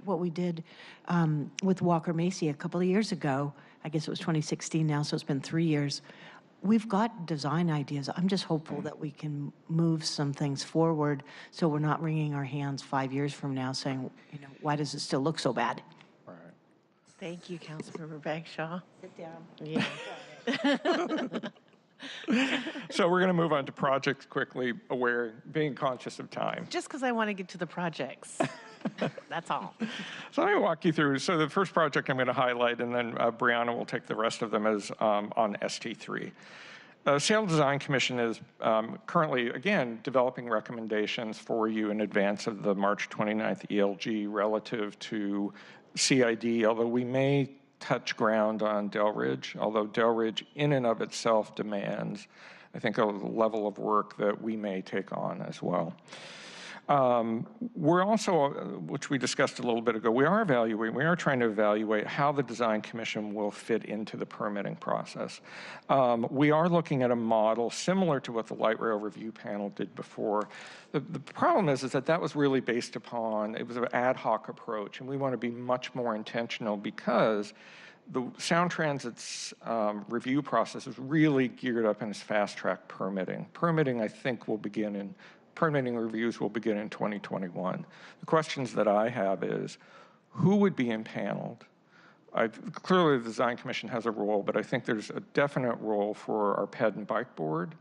what we did with Walker Macy a couple of years ago. I guess it was 2016 now, so it's been 3 years. We've got design ideas. I'm just hopeful that we can move some things forward so we're not wringing our hands 5 years from now saying, why does it still look so bad? Right. Thank you, Councilmember Bagshaw. Sit down. Yeah. So we're going to move on to projects quickly, being conscious of time. Just because I want to get to the projects. That's all. So let me walk you through. So the first project I'm going to highlight, and then Brianna will take the rest of them, is on ST3. Seattle Design Commission is currently, again, developing recommendations for you in advance of the March 29th ELG relative to CID, although we may touch ground on Delridge, although Delridge in and of itself demands, I think, a level of work that we may take on as well. We're also, which we discussed a little bit ago, we are trying to evaluate how the Design Commission will fit into the permitting process. We are looking at a model similar to what the Light Rail Review Panel did before. The problem is that was really based upon, it was an ad hoc approach, and we want to be much more intentional because the Sound Transit's review process is really geared up in its fast-track permitting. Permitting reviews will begin in 2021. The questions that I have is, who would be impaneled? Clearly, the Design Commission has a role, but I think there's a definite role for our PED and Bike Board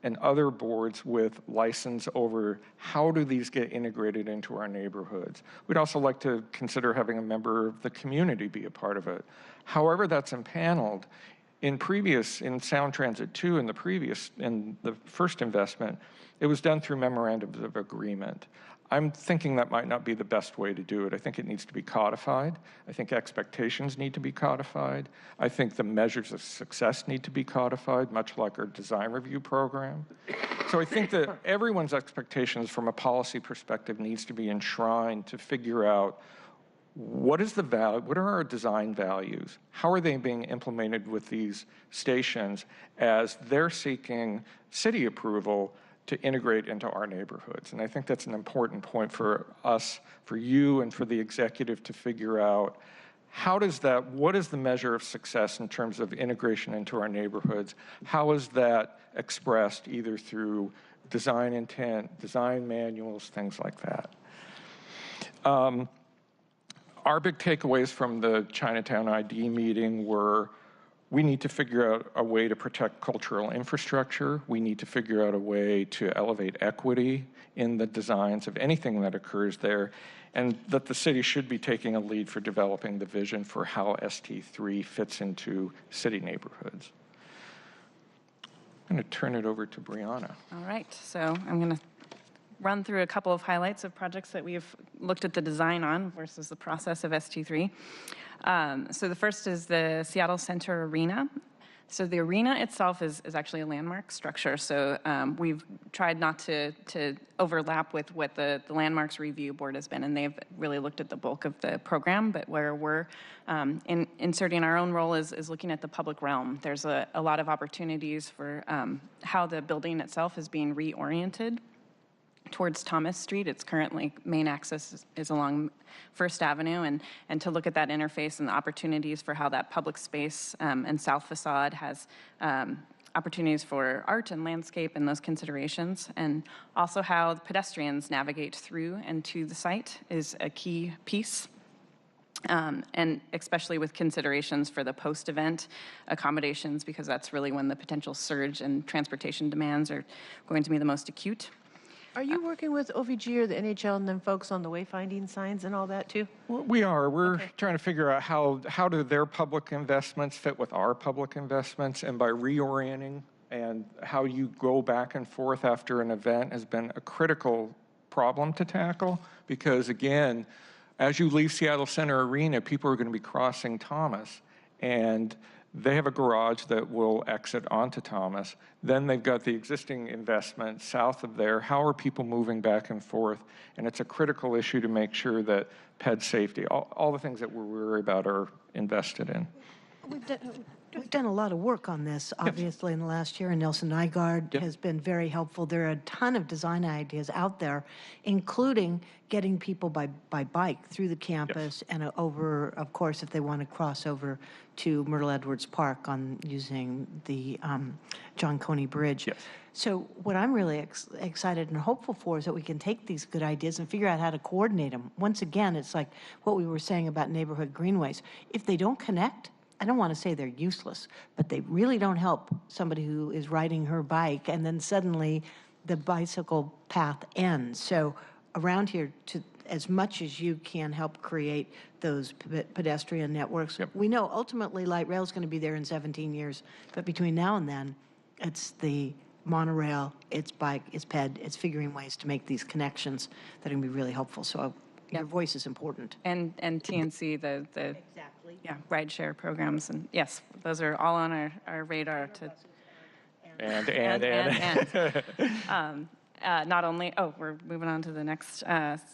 and other boards with license over how do these get integrated into our neighborhoods. We'd also like to consider having a member of the community be a part of it. However that's impaneled, in Sound Transit 2, in the first investment, it was done through memorandums of agreement. I'm thinking that might not be the best way to do it. I think it needs to be codified. I think expectations need to be codified. I think the measures of success need to be codified, much like our design review program. So I think that everyone's expectations from a policy perspective needs to be enshrined to figure out what are our design values? How are they being implemented with these stations as they're seeking city approval to integrate into our neighborhoods? And I think that's an important point for us, for you, and for the executive to figure out what is the measure of success in terms of integration into our neighborhoods? How is that expressed either through design intent, design manuals, things like that? Our big takeaways from the Chinatown ID meeting were we need to figure out a way to protect cultural infrastructure. We need to figure out a way to elevate equity in the designs of anything that occurs there, and that the city should be taking a lead for developing the vision for how ST3 fits into city neighborhoods. I'm going to turn it over to Brianna. All right, so I'm going to run through a couple of highlights of projects that we've looked at the design on versus the process of ST3. So the first is the Seattle Center Arena. So the arena itself is actually a landmark structure. So we've tried not to overlap with what the Landmarks Review Board has been, and they've really looked at the bulk of the program, but where we're inserting our own role is looking at the public realm. There's a lot of opportunities for how the building itself is being reoriented towards Thomas Street. Its currently main access is along First Avenue, and to look at that interface and the opportunities for how that public space and south facade has opportunities for art and landscape and those considerations, and also how pedestrians navigate through and to the site is a key piece. And especially with considerations for the post-event accommodations, because that's really when the potential surge in transportation demands are going to be the most acute. Are you working with OVG or the NHL and then folks on the wayfinding signs and all that too? We are. We're trying to figure out how do their public investments fit with our public investments, and by reorienting and how you go back and forth after an event has been a critical problem to tackle, because again, as you leave Seattle Center Arena, people are going to be crossing Thomas, and they have a garage that will exit onto Thomas. Then they've got the existing investment south of there. How are people moving back and forth? And it's a critical issue to make sure that PED safety, all the things that we're worried about are invested in. We've done a lot of work on this, obviously, in the last year, and Nelson Nygaard has been very helpful. There are a ton of design ideas out there, including getting people by bike through the campus and over, of course, if they want to cross over to Myrtle Edwards Park on using the John Coney Bridge. So what I'm really excited and hopeful for is that we can take these good ideas and figure out how to coordinate them. Once again, it's like what we were saying about neighborhood greenways. If they don't connect, I don't want to say they're useless, but they really don't help somebody who is riding her bike and then suddenly the bicycle path ends. So around here, as much as you can help create those pedestrian networks, we know ultimately light rail is going to be there in 17 years, but between now and then, it's the monorail, it's bike, it's PED, it's figuring ways to make these connections that are going to be really helpful. So your voice is important. And TNC, the rideshare programs, and yes, those are all on our radar to. not only, we're moving on to the next.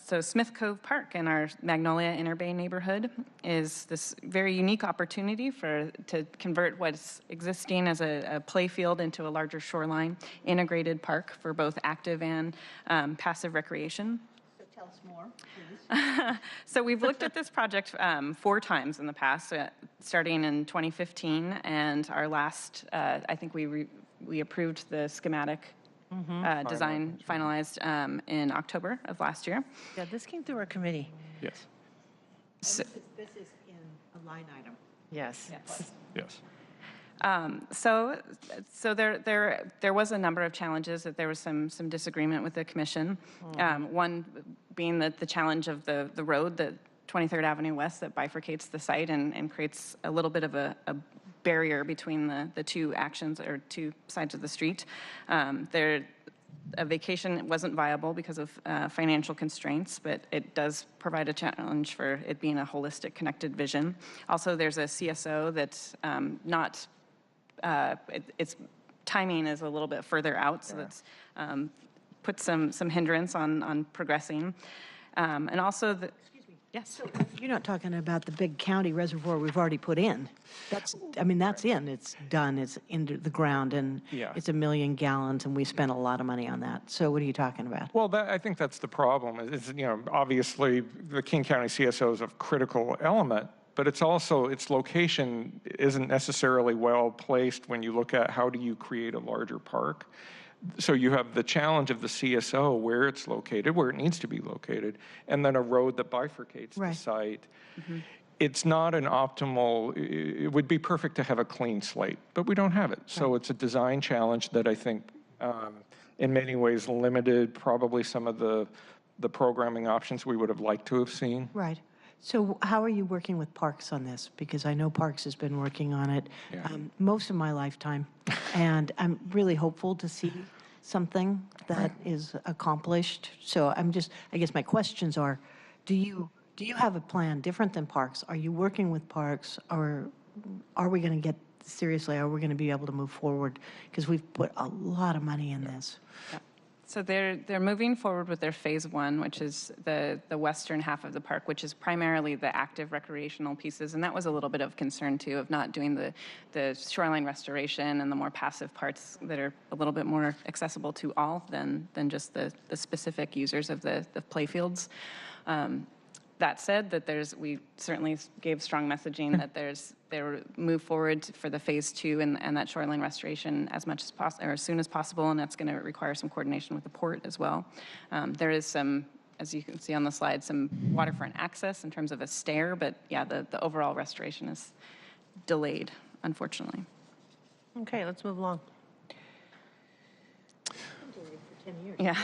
So Smith Cove Park in our Magnolia Inner Bay neighborhood is this very unique opportunity to convert what's existing as a play field into a larger shoreline integrated park for both active and passive recreation. So tell us more, please. So we've looked at this project 4 times in the past, starting in 2015, and our last, I think we approved the schematic design finalized in October of last year. Yeah, this came through our committee. Yes. So, This is in a line item. Yes. Yes. So there was a number of challenges that there was some disagreement with the commission. One being that the challenge of the road, the 23rd Avenue West, that bifurcates the site and creates a little bit of a barrier between the two actions or two sides of the street. A vacation wasn't viable because of financial constraints, but it does provide a challenge for it being a holistic, connected vision. Also, there's a CSO that's not, its timing is a little bit further out, so that's put some hindrance on progressing. And also, yes. So you're not talking about the big county reservoir we've already put in. That's in, it's done, it's into the ground, and it's 1 million gallons, and we spent a lot of money on that. So what are you talking about? Well, I think that's the problem. Is obviously the King County CSO is a critical element, but it's also its location isn't necessarily well placed when you look at how do you create a larger park. So you have the challenge of the CSO, where it's located, where it needs to be located, and then a road that bifurcates the site. Mm-hmm. It's not an optimal, it would be perfect to have a clean slate, but we don't have it. So it's a design challenge that I think in many ways limited probably some of the programming options we would have liked to have seen. Right. So how are you working with Parks on this? Because I know Parks has been working on it most of my lifetime, and I'm really hopeful to see something that is accomplished. So I guess my questions are, do you have a plan different than Parks? Are you working with Parks, or are we going to are we going to be able to move forward? Because we've put a lot of money in this. Yeah. So they're moving forward with their phase 1, which is the western half of the park, which is primarily the active recreational pieces. And that was a little bit of concern, too, of not doing the shoreline restoration and the more passive parts that are a little bit more accessible to all than just the specific users of the playfields. That said, we certainly gave strong messaging that they move forward for the phase 2 and that shoreline restoration as much as possible, or as soon as possible, and that's going to require some coordination with the port as well. There is some, as you can see on the slide, some waterfront access in terms of a stair, but yeah, the overall restoration is delayed, unfortunately. Okay, let's move along. Yeah.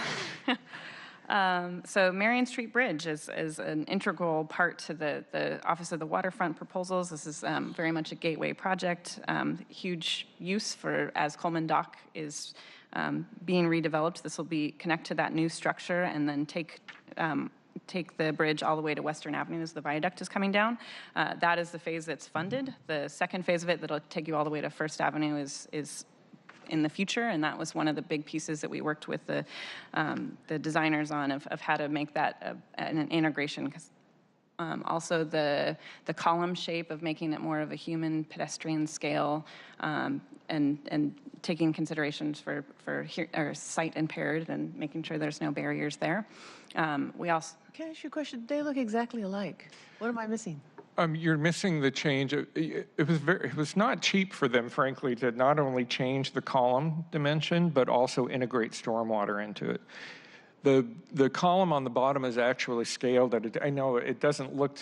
So Marion Street Bridge is an integral part to the Office of the Waterfront proposals. This is very much a gateway project, huge use as Coleman Dock is being redeveloped. This will connect to that new structure and then take the bridge all the way to Western Avenue as the viaduct is coming down. That is the phase that's funded. The second phase of it that'll take you all the way to First Avenue is in the future, and that was one of the big pieces that we worked with the designers on of how to make that an integration. Also the column shape of making it more of a human pedestrian scale, and taking considerations for sight impaired and making sure there's no barriers there. We also. Can I ask you a question? They look exactly alike. What am I missing? You're missing the change. It was not cheap for them, frankly, to not only change the column dimension, but also integrate stormwater into it. The column on the bottom is actually scaled at I know it doesn't look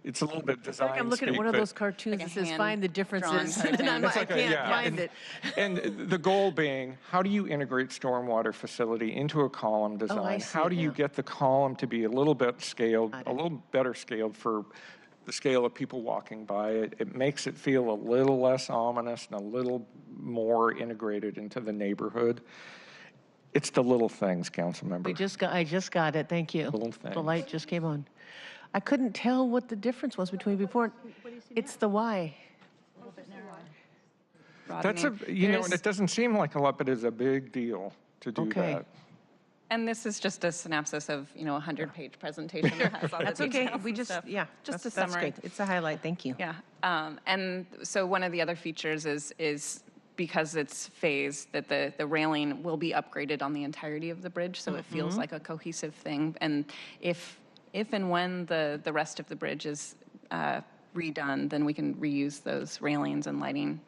it's a little bit designed. I'm looking at one of those cartoons that says find the differences, and I can't find it. And the goal being, how do you integrate stormwater facility into a column design? How do you get the column to be a little bit scaled, a little better scaled for the scale of people walking by it? It makes it feel a little less ominous and a little more integrated into the neighborhood. It's the little things, council member. I just got it. Thank you. Little things. The light just came on. I couldn't tell what the difference was between before. It's the Y. That's and it doesn't seem like a lot, but it's a big deal. to do Okay. that. And this is just a synopsis of, a 100-page presentation that has all the That's okay. details We and just, stuff. yeah, Just that's a summary. good. It's a highlight. Thank you. Yeah, and so one of the other features is because it's phased, that the railing will be upgraded on the entirety of the bridge, so it feels like a cohesive thing. And if and when the rest of the bridge is redone, then we can reuse those railings and lighting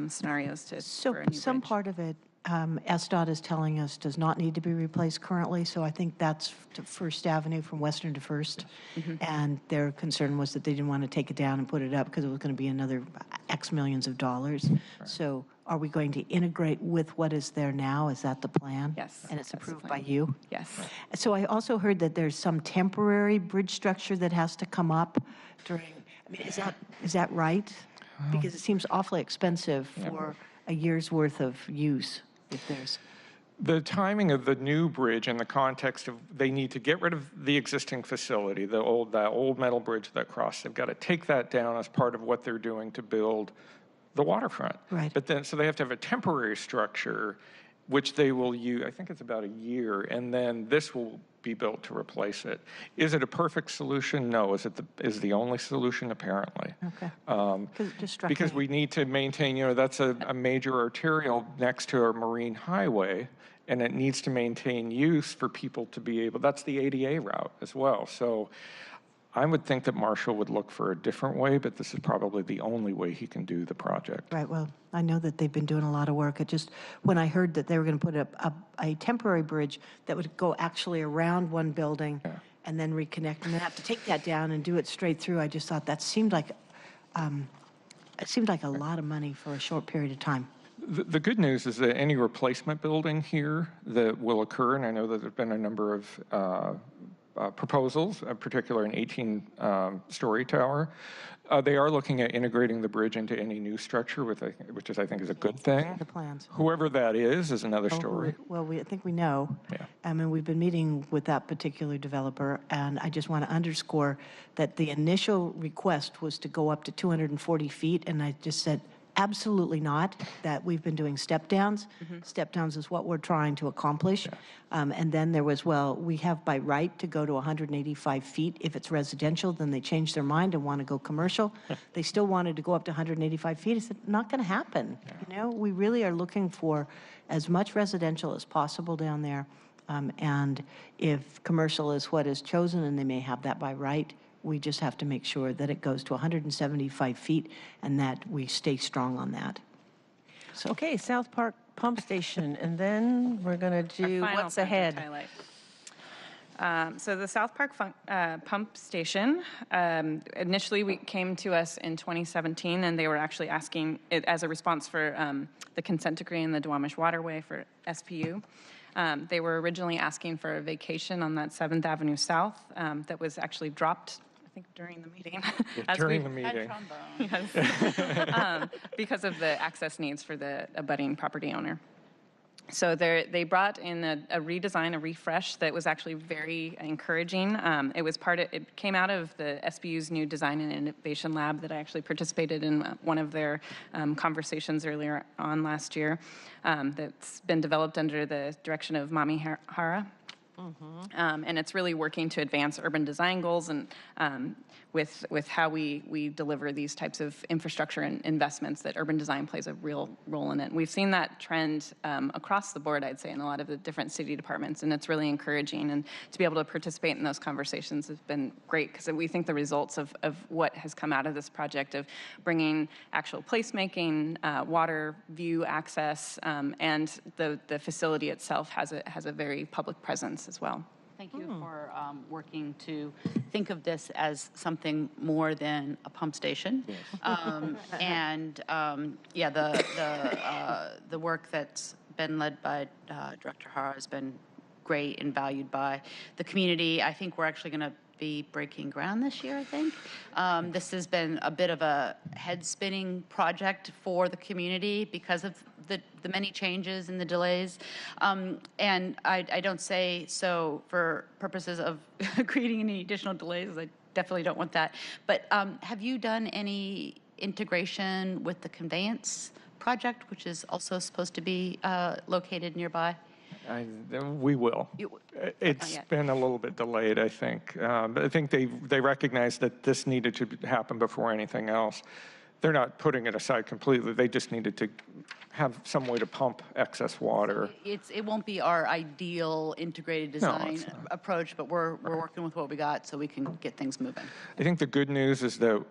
scenarios for So a new some bridge. part of it, SDOT is telling us, does not need to be replaced currently, so I think that's to First Avenue from Western to First. And their concern was that they didn't want to take it down and put it up because it was going to be another X millions of dollars. So are we going to integrate with what is there now? Is that the plan? Yes, And it's that's the approved by plan. you? Yes. So I also heard that there's some temporary bridge structure that has to come up during, is that right? Because it seems awfully expensive for a year's worth of use if there's. The timing of the new bridge in the context of they need to get rid of the existing facility, that old metal bridge that crossed. They've got to take that down as part of what they're doing to build the waterfront. Right. But then, so they have to have a temporary structure, which they will use, I think it's about a year, and then this will be built to replace it. Is it a perfect solution? No. Is the only solution? Apparently. Okay. It just struck Because me. we need to maintain, that's a major arterial next to our marine highway, and it needs to maintain use for people to be able, that's the ADA route as well. So I would think that Marshall would look for a different way, but this is probably the only way he can do the project. Right, well, I know that they've been doing a lot of work. It just, when I heard that they were going to put up a temporary bridge that would go actually around one building and then reconnect, and then have to take that down and do it straight through, I just thought that seemed like a lot of money for a short period of time. The good news is that any replacement building here that will occur, and I know that there have been a number of proposals, in particular an 18-story tower. They are looking at integrating the bridge into any new structure, which I think is a good thing. The plans. Whoever that is another story. Well, I think we know. Yeah. And we've been meeting with that particular developer, and I just want to underscore that the initial request was to go up to 240 feet, and I just said, absolutely not, that we've been doing step downs. Step downs is what we're trying to accomplish. And then there was, well, we have by right to go to 185 feet. If it's residential, then they change their mind and want to go commercial. They still wanted to go up to 185 feet. I said, not going to happen. We really are looking for as much residential as possible down there. And if commercial is what is chosen, and they may have that by right, we just have to make sure that it goes to 175 feet and that we stay strong on that. So. Okay, South Park Pump Station, and then we're going to do Our final what's ahead. project highlight. So the South Park Pump Station, initially came to us in 2017, and they were actually asking it as a response for the consent decree in the Duwamish Waterway for SPU. They were originally asking for a vacation on that 7th Avenue South that was actually dropped, I think, during the meeting. During the meeting. Yes. Because of the access needs for the abutting property owner. So they brought in a redesign, a refresh that was actually very encouraging. It came out of the SBU's new Design and Innovation Lab that I actually participated in one of their conversations earlier on last year. That's been developed under the direction of Mami Hara. And it's really working to advance urban design goals and with how we deliver these types of infrastructure and investments, that urban design plays a real role in it. We've seen that trend across the board, I'd say, in a lot of the different city departments, and it's really encouraging. And to be able to participate in those conversations has been great, because we think the results of what has come out of this project of bringing actual placemaking, water view access, and the facility itself has a very public presence as well. Thank you for working to think of this as something more than a pump station. The work that's been led by Director Hara has been great and valued by the community. I think we're actually going to be breaking ground this year, I think. This has been a bit of a head-spinning project for the community because of the many changes and the delays. And I don't say so for purposes of creating any additional delays. I definitely don't want that. But have you done any integration with the conveyance project, which is also supposed to be located nearby? We will. It's been a little bit delayed, I think. But I think they recognize that this needed to happen before anything else. They're not putting it aside completely. They just needed to have some way to pump excess water. It won't be our ideal integrated design approach, but we're working with what we got so we can get things moving. I think the good news is that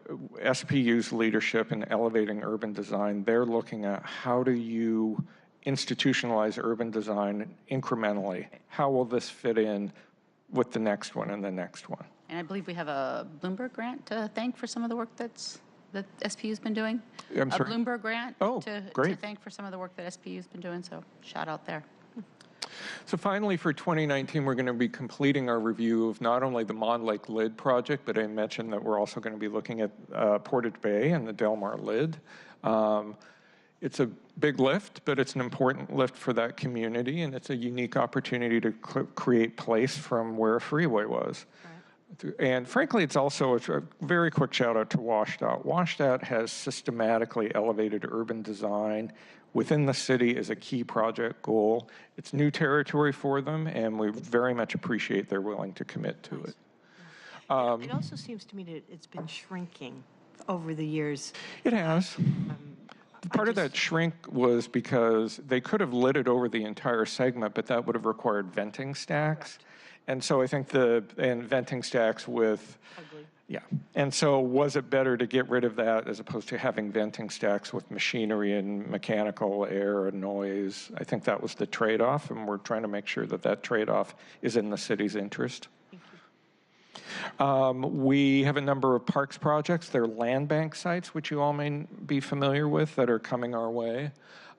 SPU's leadership in elevating urban design, they're looking at how do you institutionalize urban design incrementally? How will this fit in with the next one and the next one? And I believe we have a Bloomberg grant to thank for some of the work that SPU's been doing. I'm sorry? A Bloomberg grant to great. thank for some of the work that SPU's been doing, so shout out there. So finally, for 2019, we're going to be completing our review of not only the Mon Lake Lid project, but I mentioned that we're also going to be looking at Portage Bay and the Del Mar Lid. It's a big lift, but it's an important lift for that community, and it's a unique opportunity to create place from where a freeway was. And frankly, it's also a very quick shout out to WSDOT. WSDOT has systematically elevated urban design within the city as a key project goal. It's new territory for them, and we very much appreciate they're willing to commit to it. It also seems to me that it's been shrinking over the years. It has. Part of that shrink was because they could have lit it over the entire segment, but that would have required venting stacks. Correct. And so I think venting stacks with, and so was it better to get rid of that as opposed to having venting stacks with machinery and mechanical air and noise? I think that was the trade-off, and we're trying to make sure that that trade-off is in the city's interest. We have a number of parks projects. They're land bank sites, which you all may be familiar with, that are coming our way.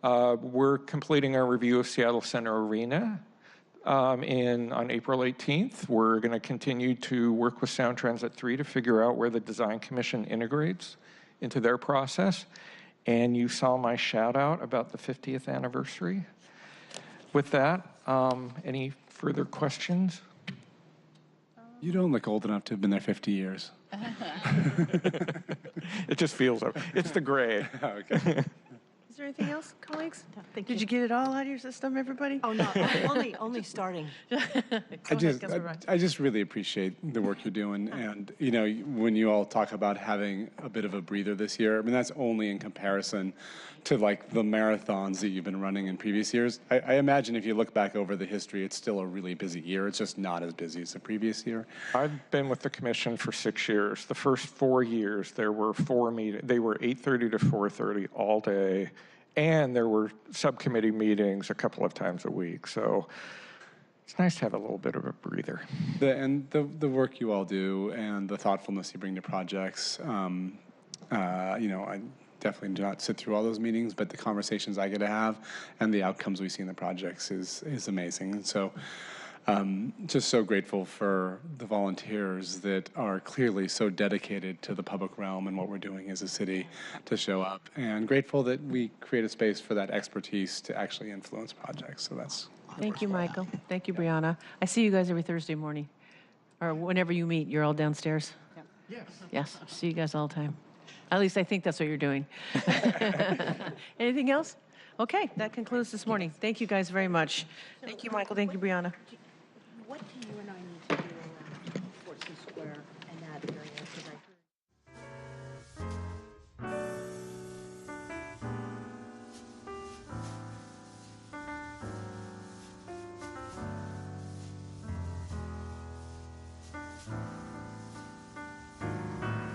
We're completing our review of Seattle Center Arena on April 18th. We're going to continue to work with Sound Transit 3 to figure out where the Design Commission integrates into their process. And you saw my shout out about the 50th anniversary. With that, any further questions? You don't look old enough to have been there 50 years. It just feels like it's the gray. Okay. Is there anything else, colleagues? No, thank Did you get it all out of your system, everybody? Oh, no, only starting. I just really appreciate the work you're doing. And, you know, when you all talk about having a bit of a breather this year, I mean, that's only in comparison to, like, the marathons that you've been running in previous years. I imagine if you look back over the history, it's still a really busy year. It's just not as busy as the previous year. I've been with the commission for 6 years. The first 4 years, there were 4 meetings. They were 8:30 to 4:30 all day. And there were subcommittee meetings a couple of times a week. So it's nice to have a little bit of a breather. The work you all do and the thoughtfulness you bring to projects, you know, I definitely do not sit through all those meetings, but the conversations I get to have and the outcomes we see in the projects is amazing. And so just so grateful for the volunteers that are clearly so dedicated to the public realm and what we're doing as a city to show up, and grateful that we create a space for that expertise to actually influence projects. So that's Thank you, Michael. Thank you, Brianna. I see you guys every Thursday morning, or whenever you meet. You're all downstairs? Yes. Yes, see you guys all the time. At least I think that's what you're doing. Anything else? Okay, that concludes this morning. Thank you guys very much. Thank you, Michael. Thank you, Brianna. What do you and I